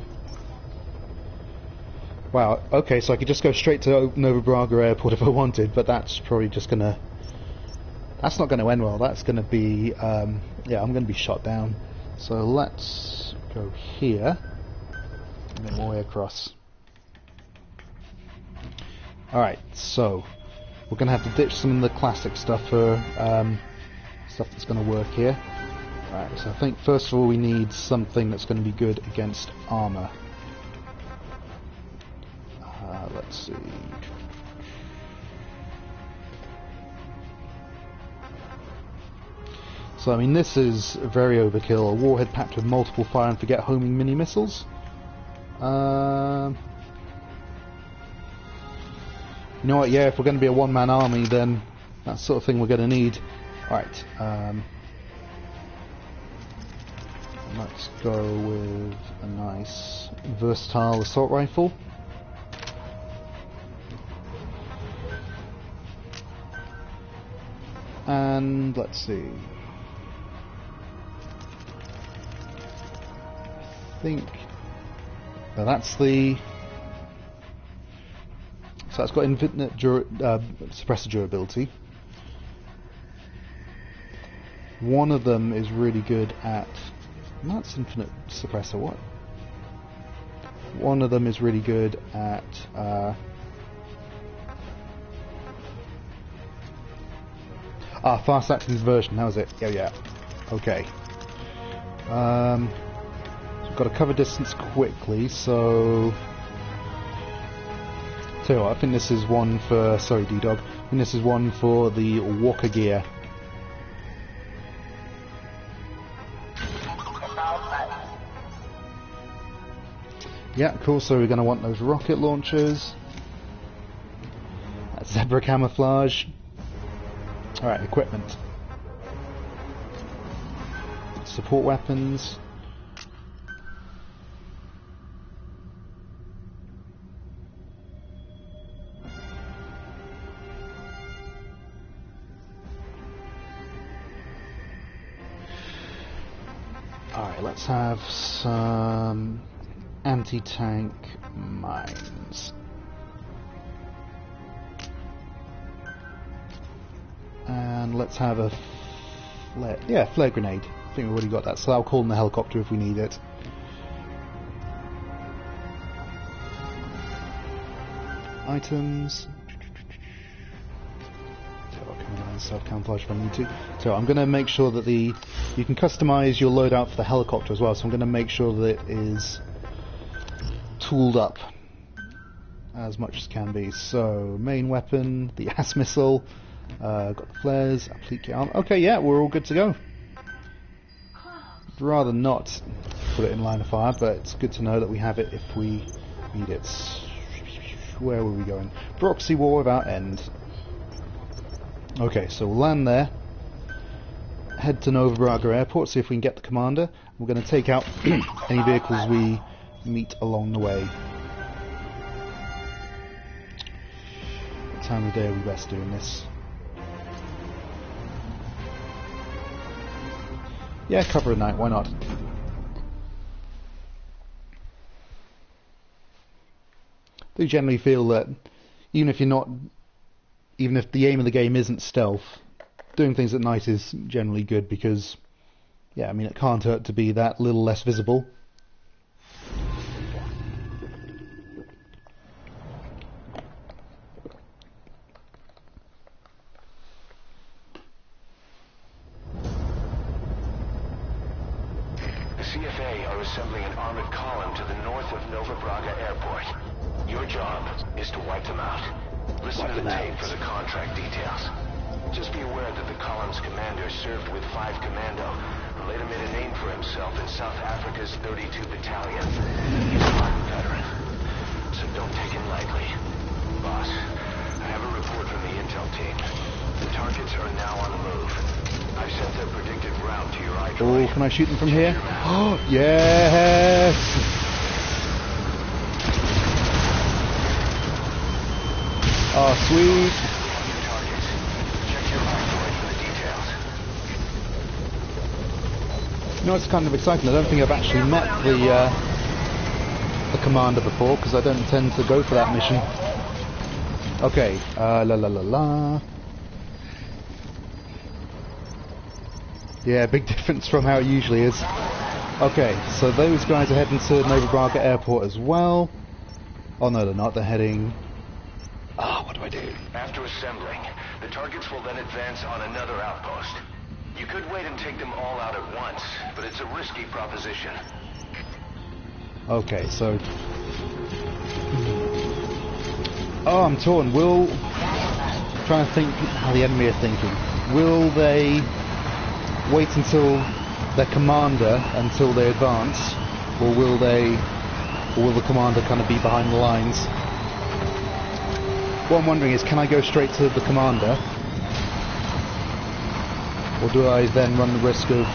Wow, okay, so I could just go straight to Nova Braga Airport if I wanted, but that's probably just gonna... That's not going to end well. That's going to be... I'm going to be shot down. So let's go here and then all the way across. Alright, so we're going to have to ditch some of the classic stuff for stuff that's going to work here. Alright, so I think first of all we need something that's going to be good against armor. Let's see. So I mean, this is very overkill. A warhead packed with multiple fire and forget homing mini missiles. You know what? Yeah, if we're going to be a one-man army, then that's the sort of thing we're going to need. Alright. let's go with a nice versatile assault rifle. And let's see. I think. Now that's the. So that's got infinite suppressor durability. One of them is really good at. That's infinite suppressor. What? One of them is really good at. Fast acting diversion. How is it? Yeah. Okay. So we've got to cover distance quickly. So. Tell you what, I think this is one for. Sorry, D-Dog. I think this is one for the Walker gear. Yeah, cool. So we're going to want those rocket launchers. That zebra camouflage. Alright, equipment. Support weapons. Alright, let's have some anti-tank mines. And let's have a flare grenade. I think we've already got that, so I'll call in the helicopter if we need it. Items. Self-camouflage if I need to. So I'm going to make sure that you can customize your loadout for the helicopter as well, so I'm going to make sure that it is tooled up as much as can be. So, main weapon, the AS missile. Got the flares, applique armor. Okay, yeah, we're all good to go. I'd rather not put it in line of fire, but it's good to know that we have it if we need it. Where were we going? Proxy war without end. Okay, so we'll land there. Head to Nova Braga Airport, see if we can get the commander. We're going to take out any vehicles we meet along the way. What time of day are we best doing this? Yeah, cover at night, why not? I do generally feel that even if the aim of the game isn't stealth, doing things at night is generally good because, yeah, I mean, it can't hurt to be that little less visible. CFA are assembling an armored column to the north of Nova Braga Airport. Your job is to wipe them out. Listen to the tape for the contract details. Just be aware that the column's commander served with 5 Commando and later made a name for himself in South Africa's 32 Battalion. He's a hardened veteran, so don't take it lightly. Boss, I have a report from the intel team. The targets are now on the move. I've sent their predicted route to your eye. Oh, can I shoot them from here? Oh, yes! Oh, sweet! You know, it's kind of exciting. I don't think I've actually met the commander before because I don't tend to go for that mission. Okay, la. Yeah, big difference from how it usually is. Okay, so those guys are heading to Nova Braga Airport as well. Oh no, they're not. They're heading. What do I do? After assembling, the targets will then advance on another outpost. You could wait and take them all out at once, but it's a risky proposition. Okay, so... Oh, I'm torn. I'm trying to think how the enemy are thinking. Will they wait until their commander until they advance, or will the commander kind of be behind the lines? What I'm wondering is, can I go straight to the commander, or do I then run the risk of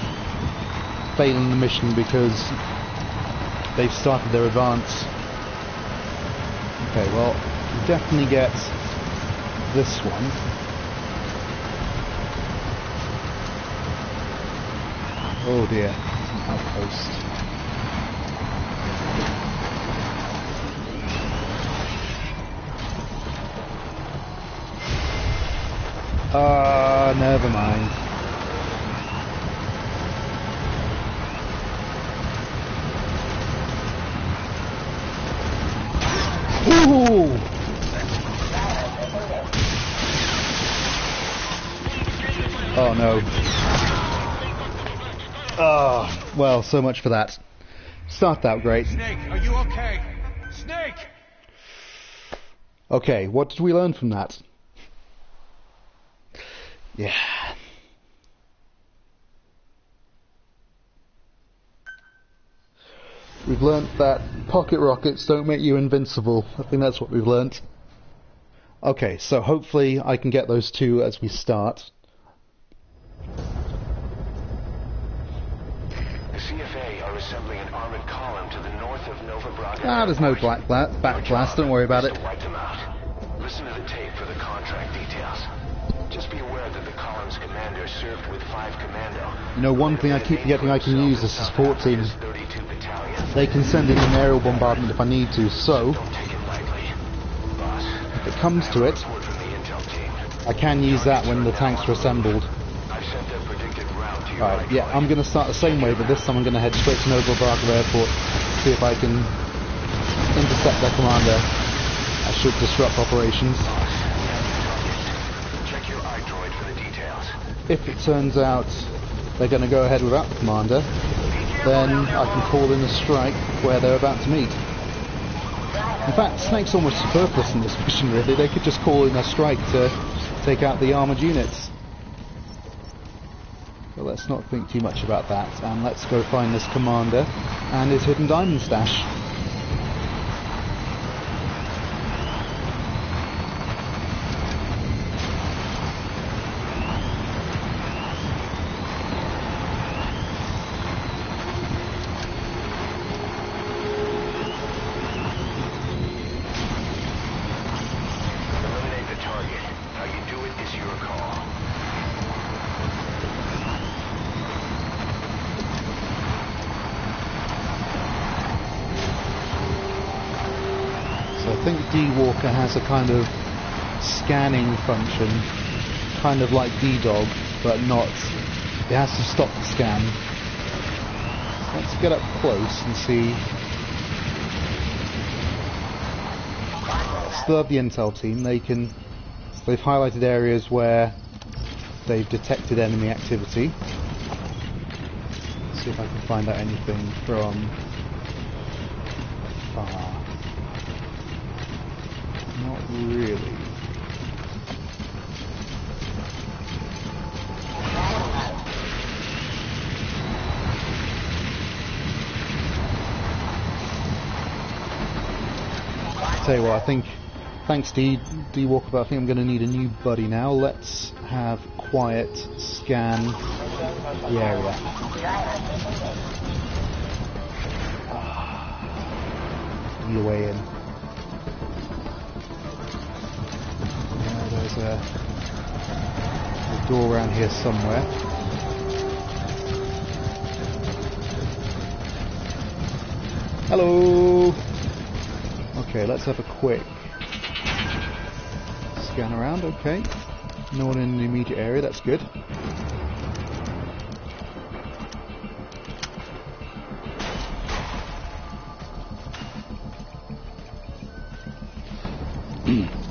failing the mission because they've started their advance. Okay, well, we definitely get this one. Oh dear, it's an outpost. Never mind. Ooh! Oh no. Oh, well, so much for that. Started out great. Snake, are you okay? Snake! Okay, what did we learn from that? Yeah. We've learnt that pocket rockets don't make you invincible. I think that's what we've learnt. Okay, so hopefully I can get those two as we start. The CFA are assembling an armored column to the north of Nova Braga. There's no backblast, don't worry about it. To wipe them out. Listen to the tape for the contract details. Just be aware that the column's commander served with 5 Commando. You know, one thing I keep forgetting I can use as a support team. They can send in an aerial bombardment if I need to, so if it comes to it, I can use that when the tanks are assembled. Alright, yeah, I'm going to start the same way, but this time I'm going to head straight to Nova Braga Airport, see if I can intercept their commander. I should disrupt operations. Check your iDroid for the details. If it turns out they're going to go ahead without the commander, then I can call in a strike where they're about to meet. In fact, Snake's almost superfluous in this mission, really. They could just call in a strike to take out the armoured units. But let's not think too much about that, and let's go find this commander and his hidden diamond stash. Eliminate the target. How you do it is your call. So I think D-Walker has a kind of scanning function, kind of like D-Dog, but not. It has to stop the scan. So let's get up close and see. Still have the intel team. They've highlighted areas where they've detected enemy activity. Let's see if I can find out anything from far. Not really. Tell you what, I think, thanks D-Walker, but I think I'm going to need a new buddy now. Let's have Quiet scan the area. Your way in. There's a door around here somewhere. Hello! Okay, let's have a quick scan around. Okay, no one in the immediate area, that's good.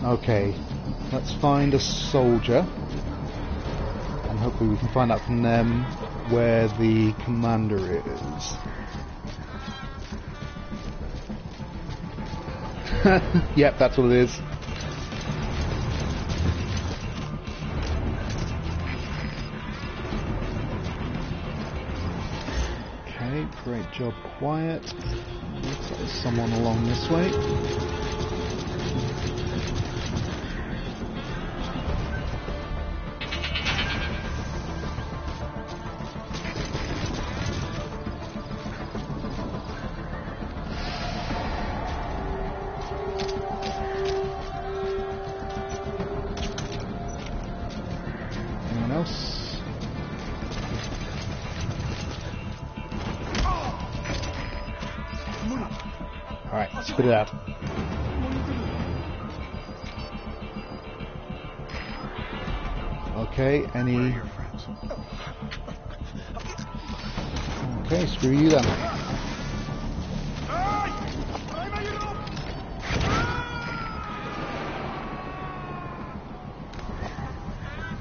Okay, let's find a soldier and hopefully we can find out from them where the commander is. Yep, that's what it is. Okay, great job, Quiet. Looks like there's someone along this way. spit it out. Okay, any... Okay, screw you then.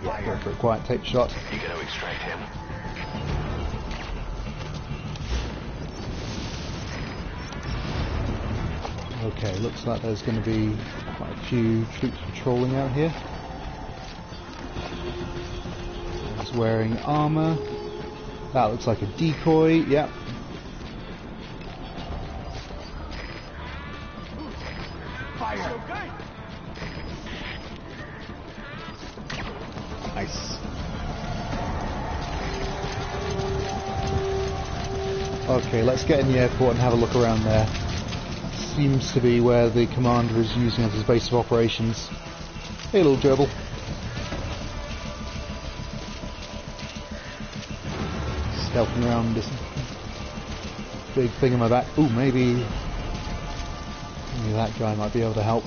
Yeah, go for a quiet tape shot. You gonna extract him? Okay, looks like there's going to be quite a few troops patrolling out here. He's wearing armor. That looks like a decoy, yep. Fire! Nice. Okay, let's get in the airport and have a look around there. Seems to be where the commander is using as his base of operations. Hey, little gerbil. Stealthing around this big thing on my back. Ooh, maybe that guy might be able to help.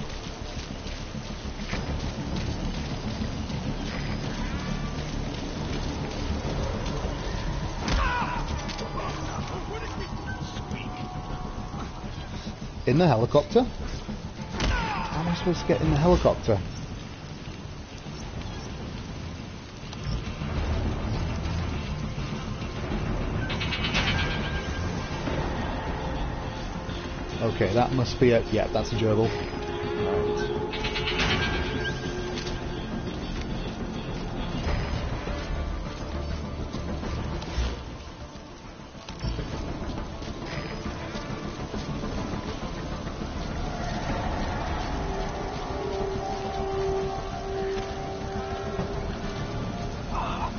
In the helicopter? How am I supposed to get in the helicopter? Okay, that must be it. Yeah, that's a gerbil. Right.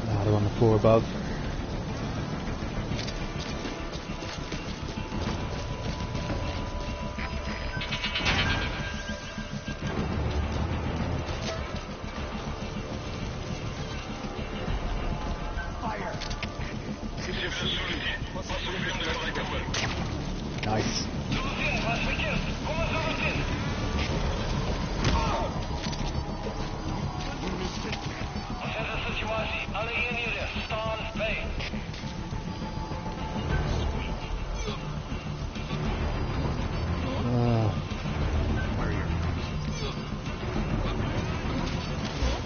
Ladder on the floor above. Nice.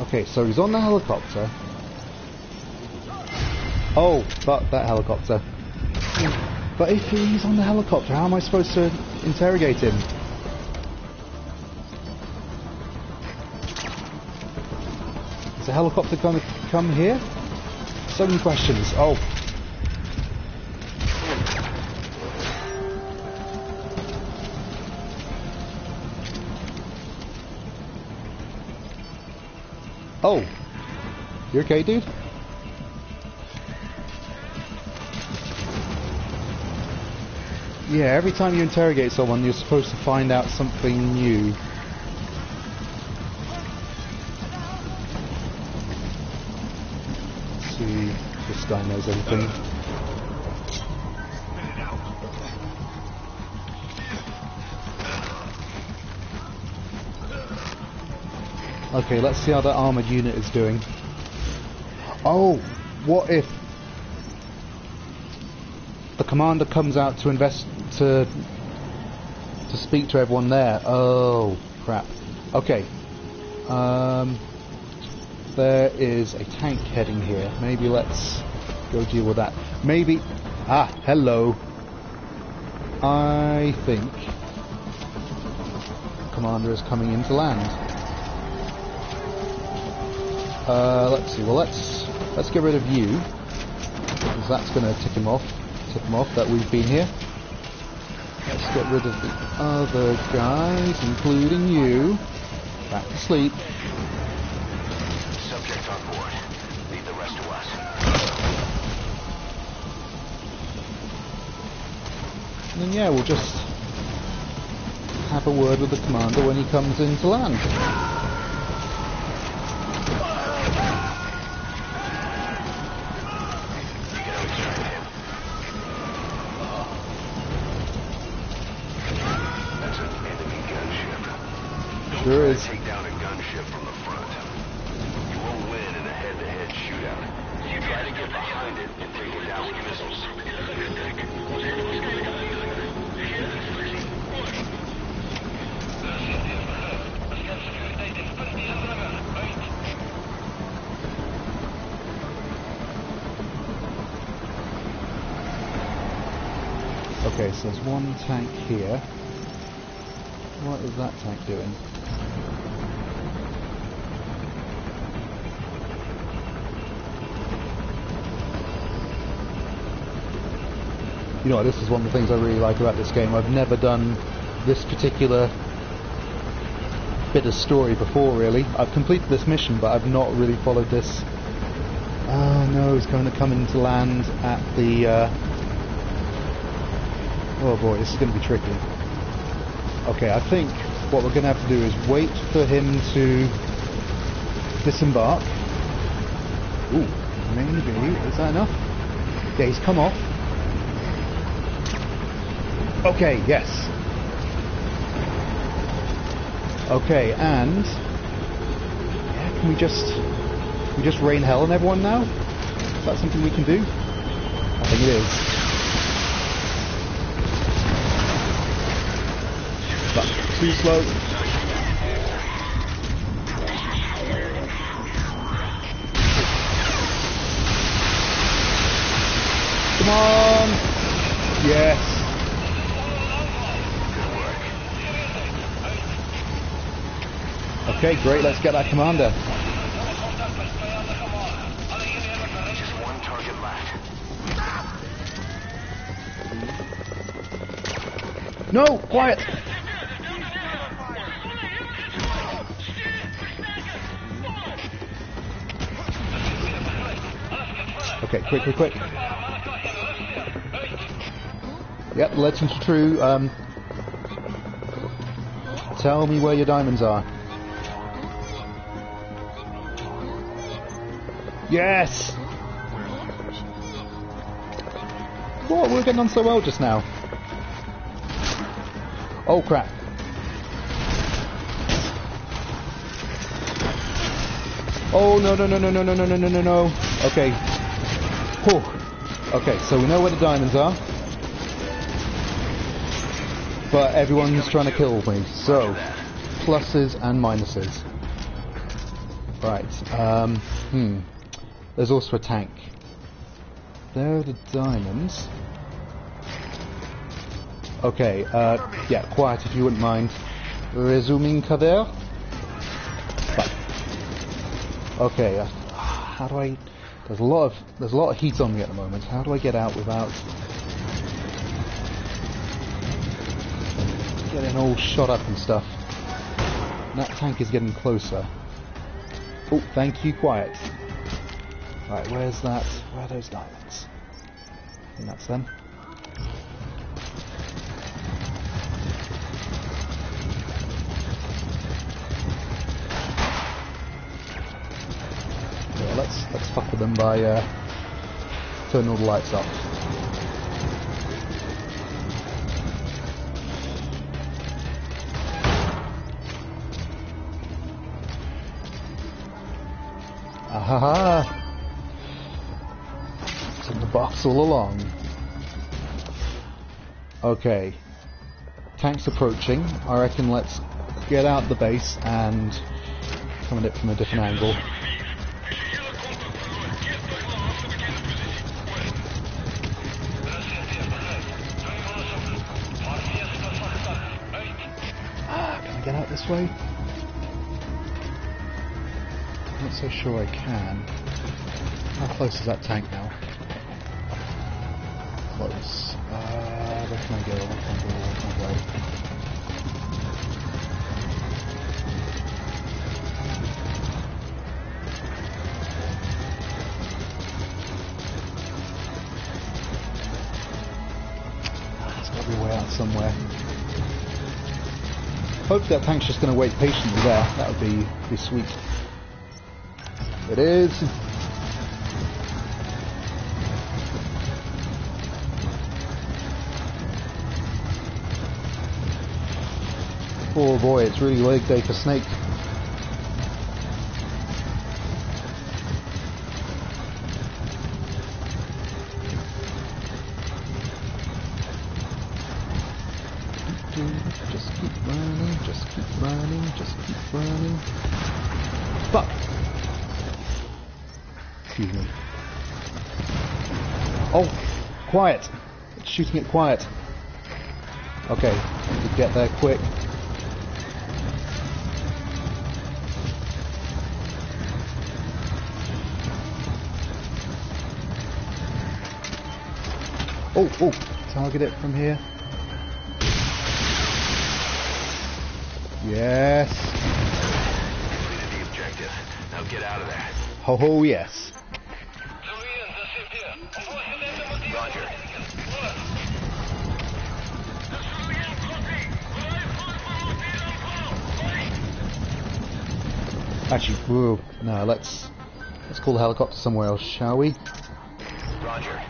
Okay, so he's on the helicopter. Oh, fuck that helicopter. But if he's on the helicopter, how am I supposed to interrogate him? Is the helicopter going to come here? So many questions. Oh. Oh. You okay, dude? Yeah, every time you interrogate someone, you're supposed to find out something new. Let's see if this guy knows anything. Okay, let's see how that armoured unit is doing. Oh, what if the commander comes out to to speak to everyone there? Oh, crap. Okay. There is a tank heading here. Maybe let's go deal with that. Maybe... Ah, hello. I think the commander is coming into land. Let's see. Well, let's get rid of you, because that's going to tip him off that we've been here. Let's get rid of the other guys, including you. Back to sleep. Subject on board. Leave the rest to us. And then yeah, we'll just have a word with the commander when he comes into land. That's it. Sure is. Take down a gunship from the front. You won't win in a head-to-head shootout. You try to get behind it and take it down with missiles. Okay, so there's one tank here. What is that tank doing? You know what, this is one of the things I really like about this game. I've never done this particular bit of story before, really. I've completed this mission, but I've not really followed this. Oh no, it's going to come into land at the... Oh boy, this is going to be tricky. Okay, I think what we're going to have to do is wait for him to disembark. Ooh, maybe. Is that enough? Yeah, he's come off. Okay, yes. Okay, and... Yeah, can we just rain hell on everyone now? Is that something we can do? I think it is. But too slow. Come on! Yes. Okay, great. Let's get that commander. Just one target left. No! Quiet! Okay, quick. Yep, the legends are true. Tell me where your diamonds are. Yes! What? We were getting on so well just now. Oh crap. Oh no. Okay. Whew. Okay, so we know where the diamonds are. But everyone's trying to kill me. So, pluses and minuses. Right. There's also a tank. There are the diamonds. Okay, yeah, quiet if you wouldn't mind. Resuming cover. Okay, how do I... There's a lot of heat on me at the moment. How do I get out without getting all shot up and stuff? And that tank is getting closer. Oh, thank you, quiet. Right, where's that? Where are those diamonds? I think that's them. Yeah, let's fuck with them by turning all the lights off. Ahaha! It's in the box all along. Okay. Tank's approaching. I reckon let's get out the base and come at it from a different angle. Can I get out this way? I'm not so sure I can. How close is that tank now? Close. Where can I go? Where can I go? There's got to be a way out somewhere. Hope that tank's just going to wait patiently there. That would be sweet. It is. Oh boy, it's really leg day for Snake. Just keep running, just keep running, just keep running. Fuck! Excuse me. Oh, quiet! It's shooting it quiet. Okay, need to get there quick. Oh, target it from here. Yes. Completed the objective. Now get out of there. Oh, yes. Roger. Actually, whoa, no, let's call the helicopter somewhere else, shall we? Roger.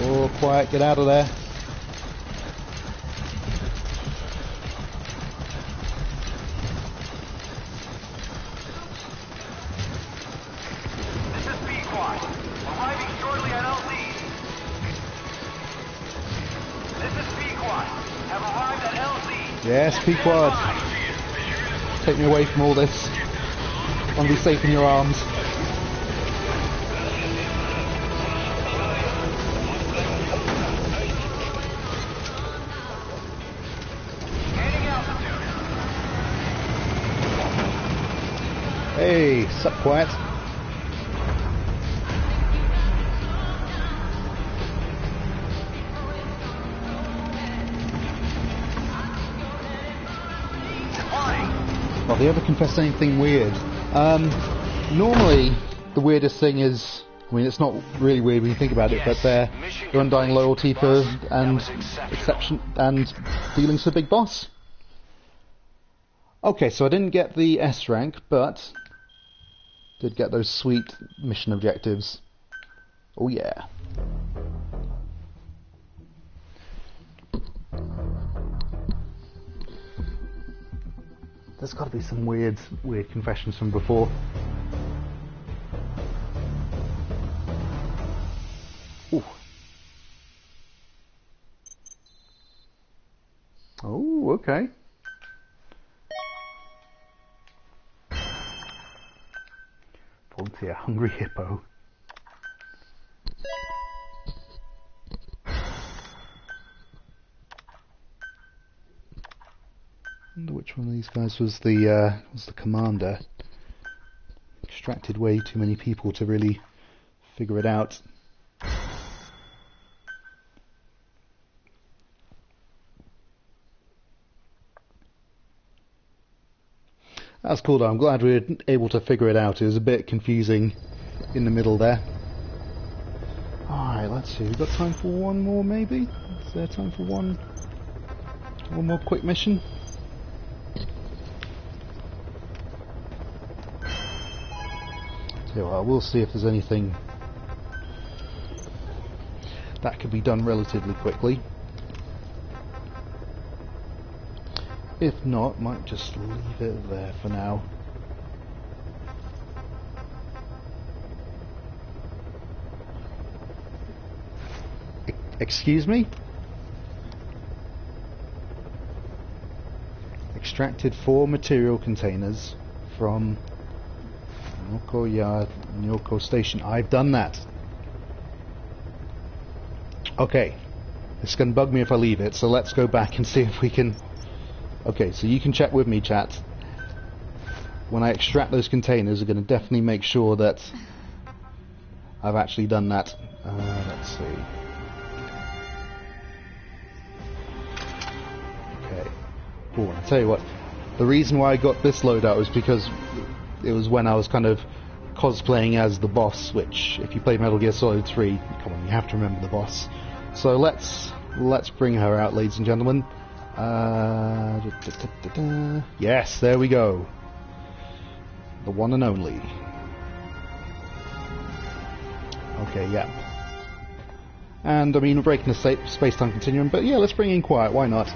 Oh, quiet, get out of there. This is B-Quad. Arriving shortly at LZ. This is B-Quad. Have arrived at LZ. Yes, P-Quad. Take me away from all this. I want to be safe in your arms. Hey, sup, quiet. Well, they ever confess anything weird? Normally, the weirdest thing is, I mean, it's not really weird when you think about it, but their undying loyalty for and exception and feelings for Big Boss. Okay, so I didn't get the S rank, but did get those sweet mission objectives. Oh yeah. There's got to be some weird confessions from before. Ooh. Oh, okay. Volunteer hungry hippo. I wonder which one of these guys was the commander. Extracted way too many people to really figure it out. That's cool though, I'm glad we were able to figure it out. It was a bit confusing in the middle there. Alright, let's see, we've got time for one more maybe? Is there time for one more quick mission? So we'll see if there's anything that could be done relatively quickly. If not, might just leave it there for now. Excuse me? Extracted 4 material containers from Nyoko Yard, Nyoko Station. I've done that. Okay. It's going to bug me if I leave it, so let's go back and see if we can... Okay, so you can check with me, chat. When I extract those containers, I'm going to definitely make sure that I've actually done that. Let's see. Okay. Oh, I tell you what. The reason why I got this loadout was because it was when I was kind of cosplaying as the boss, which, if you play Metal Gear Solid 3, come on, you have to remember the boss. So let's bring her out, ladies and gentlemen. Yes, there we go. The one and only. Okay, yeah. And, I mean, we're breaking the space-time continuum, but yeah, let's bring in Quiet, why not?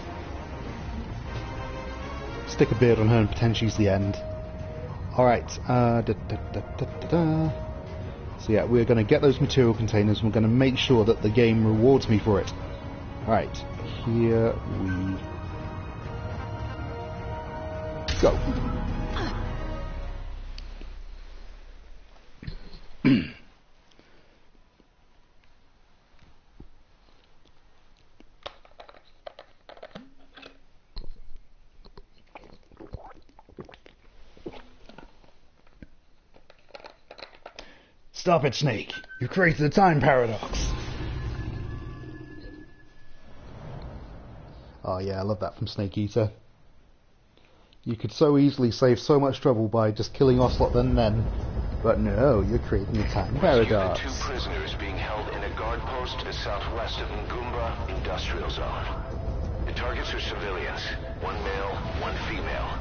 Stick a beard on her and pretend she's the end. Alright, so yeah, we're going to get those material containers, and we're going to make sure that the game rewards me for it. Alright, here we go. Stop it, Snake. You created a time paradox. Oh yeah, I love that from Snake Eater. You could so easily save so much trouble by just killing Ocelot then. But no, you're creating a time paradox. Rescue the 2 prisoners being held in a guard post to the southwest of Ngumba Industrial Zone. The targets are civilians. 1 male, 1 female.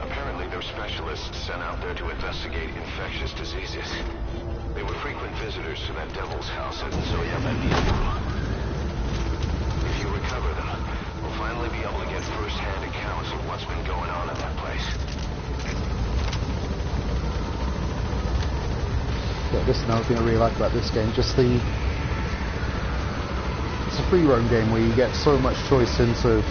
Apparently they're specialists sent out there to investigate infectious diseases. They were frequent visitors to that devil's house at Zoya-Bandido. If you recover them, we'll finally be able to get first-hand accounts of what's been going on in that place. Yeah, this is another thing I really like about this game, just the... It's a free roam game where you get so much choice into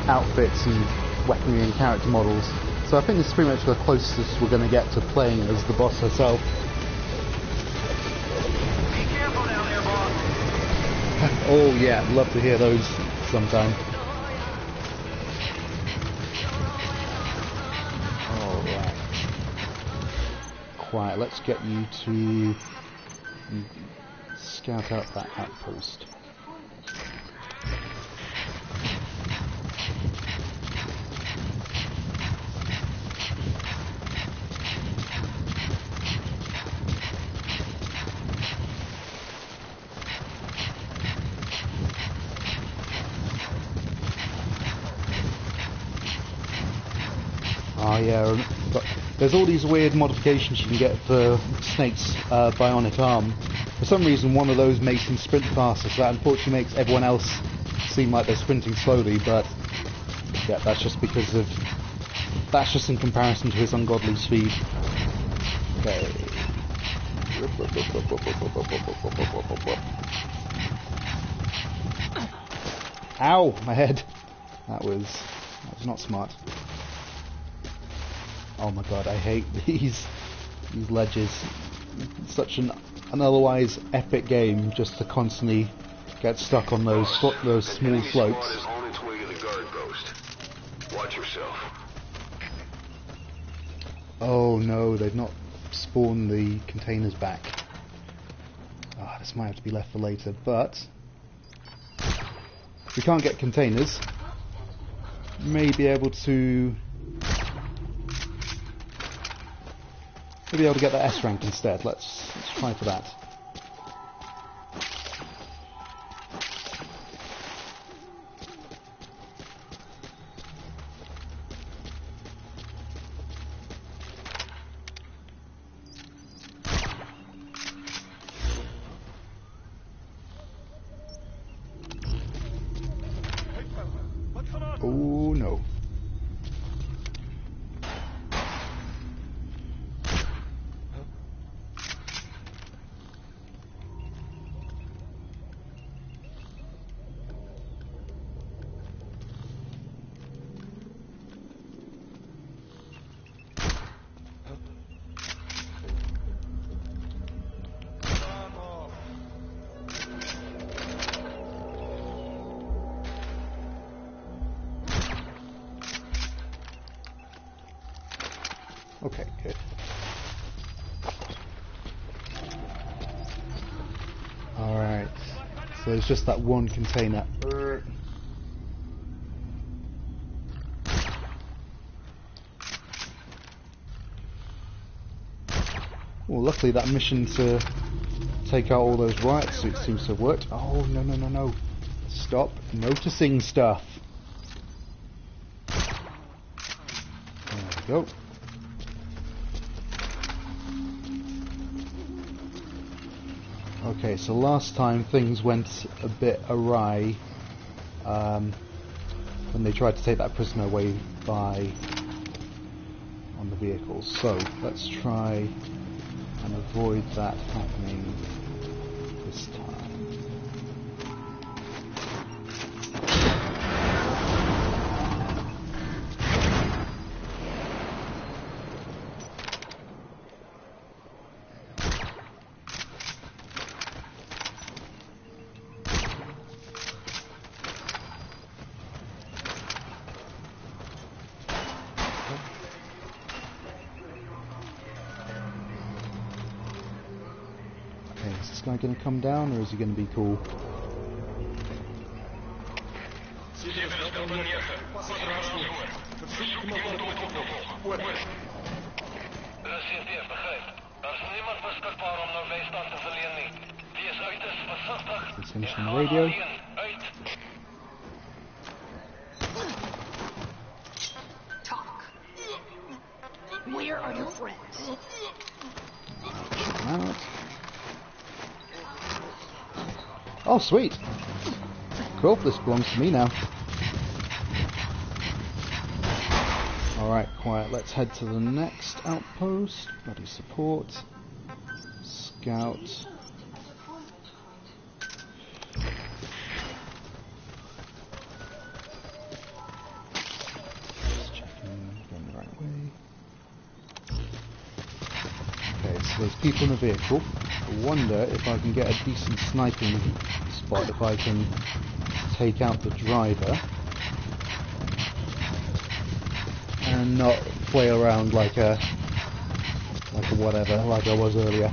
outfits and weaponry and character models. So I think this is pretty much the closest we're going to get to playing as the boss herself. Oh yeah, I'd love to hear those sometime. Alright. Quiet, let's get you to scout out that outpost. Oh yeah, but there's all these weird modifications you can get for Snake's bionic arm. For some reason one of those makes him sprint faster, so that unfortunately makes everyone else seem like they're sprinting slowly, but yeah, that's just because of... that's just in comparison to his ungodly speed. Okay. Ow! My head! That was not smart. Oh my god, I hate these ledges. It's such an otherwise epic game just to constantly get stuck on those small slopes. On its way to the guard post. Watch yourself. Oh no, they've not spawned the containers back. Ah, this might have to be left for later, but if we can't get containers, we may be able to get that S rank instead. Let's try for that. Oh no. Okay, good. Alright, so there's just that one container. Well, luckily that mission to take out all those riot suits seems to have worked. Oh, no. Stop noticing stuff. There we go. Okay, so last time things went a bit awry when they tried to take that prisoner away on the vehicles. So let's try and avoid that happening this time. Is this guy going to come down, or is he going to be cool? Let's finish on the radio. Talk. Where are your friends? Out. Oh, sweet. Cool, this belongs to me now. Alright, quiet. Let's head to the next outpost. Buddy support. Scout. Just checking, going the right way. Okay, so there's people in the vehicle. I wonder if I can get a decent sniping spot, if I can take out the driver and not flail around like a whatever, like I was earlier.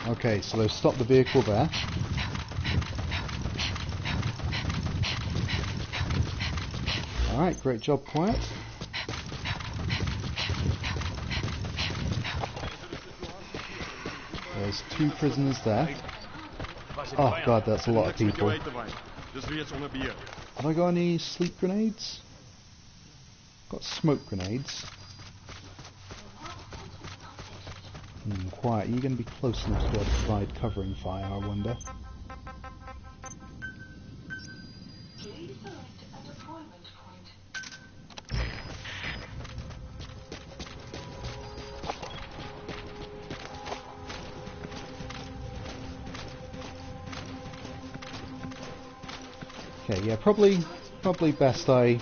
Okay, so they've stopped the vehicle there. Alright, great job, Quiet. There's 2 prisoners there. Oh god, that's a lot of people. Have I got any sleep grenades? Got smoke grenades. Quiet, are you going to be close enough to be able to provide covering fire, I wonder? Okay, yeah, probably best I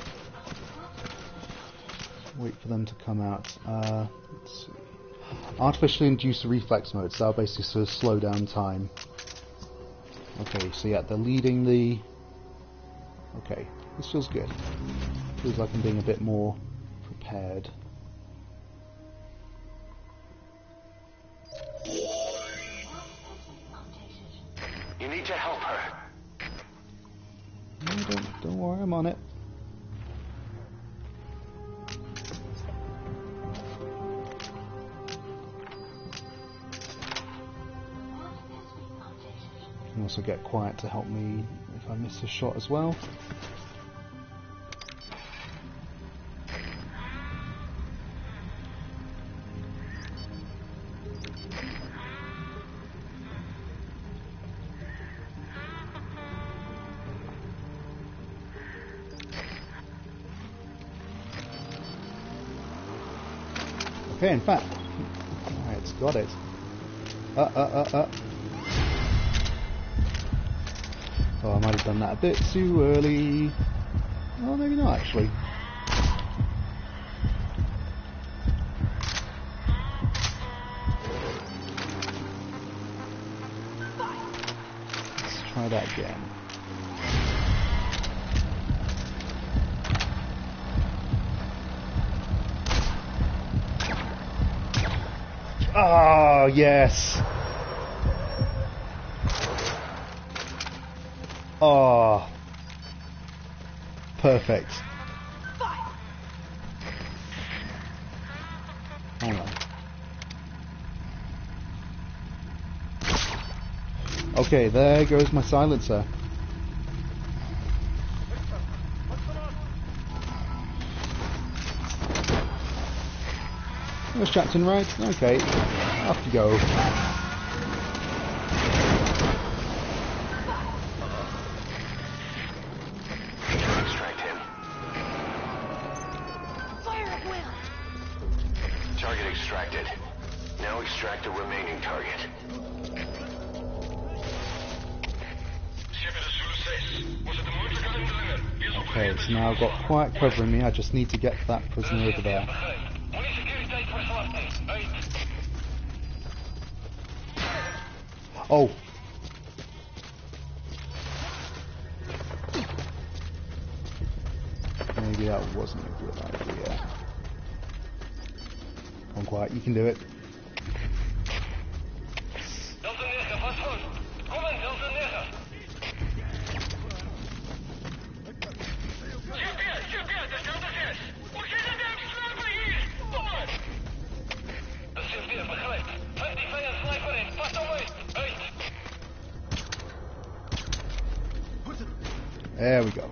wait for them to come out. Let's see. Artificially induced reflex mode, so that'll basically sort of slow down time. Okay, so yeah, they're leading the... Okay, this feels good. Feels like I'm being a bit more prepared. You need to help her. No, don't worry, I'm on it. You can also get Quiet to help me if I miss a shot as well. Okay, in fact, it's got it. Oh, I might have done that a bit too early. Oh, maybe not actually. Let's try that again. Oh, yes. Oh. Perfect. Hang on. Okay, there goes my silencer. There's Captain Right. Okay, off you go. Extract him. Fire at will. Target extracted. Now extract the remaining target. Okay, so now I've got quiet covering me. I just need to get that prisoner over there. Oh! Maybe that wasn't a good idea. Come on, quiet, you can do it. There we go.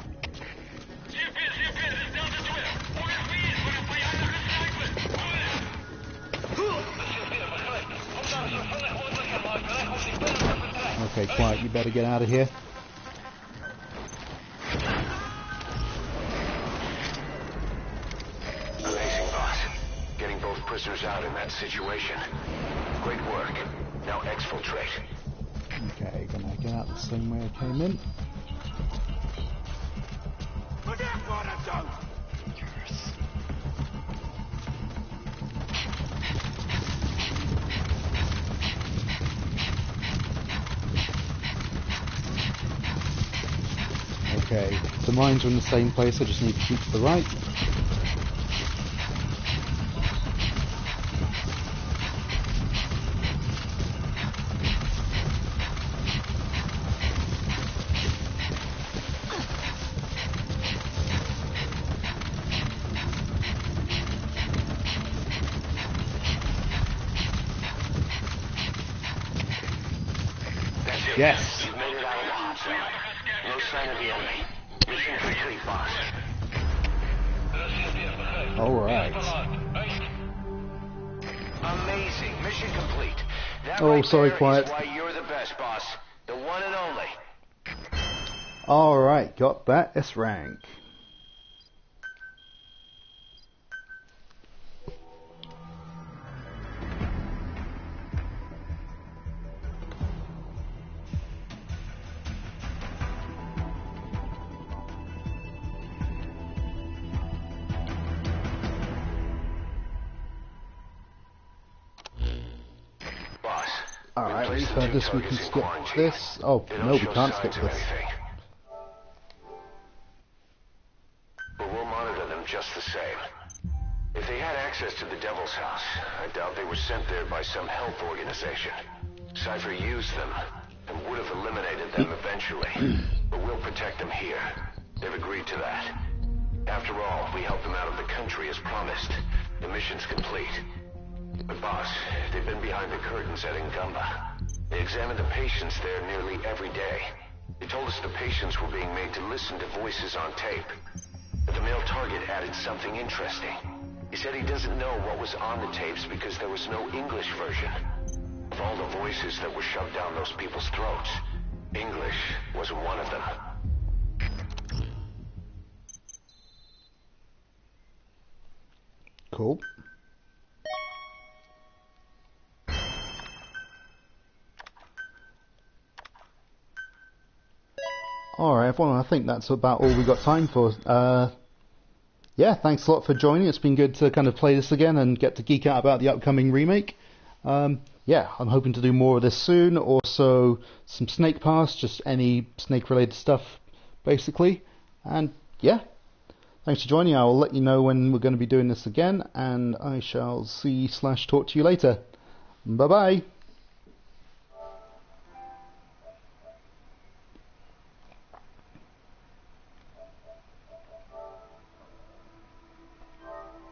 Okay, quiet, you better get out of here. Amazing, boss. Getting both prisoners out in that situation. Great work. Now exfiltrate. Okay, gonna get out the same way I came in. Okay, the mines are in the same place, I just need to keep to the right. Yes! You've made it out of the hot zone. No sign of the enemy. Mission complete, boss. Alright. Amazing. Mission complete. That Oh, right sorry, there quiet. is why you're the best, boss. The one and only. Alright, got that S rank. Boss. Alright, we've we've placed heard the this, two we can targets in skip quarantine. this. Oh, They don't no, we show can't skip signs of this. anything. But we'll monitor them just the same. If they had access to the Devil's House, I doubt they were sent there by some health organization. Cypher used them, and would have eliminated them eventually. But we'll protect them here. They've agreed to that. After all, we helped them out of the country as promised. The mission's complete. But boss, they've been behind the curtains at Ngamba. They examined the patients there nearly every day. They told us the patients were being made to listen to voices on tape. But the male target added something interesting. He said he doesn't know what was on the tapes because there was no English version. Of all the voices that were shoved down those people's throats, English wasn't one of them. Cool. Alright everyone, I think that's about all we got time for. Yeah, thanks a lot for joining. It's been good to kind of play this again and get to geek out about the upcoming remake. Yeah, I'm hoping to do more of this soon. Also, some Snake Pass, just any Snake related stuff, basically. And yeah, thanks for joining. I will let you know when we're going to be doing this again, and I shall see/talk to you later. Bye bye.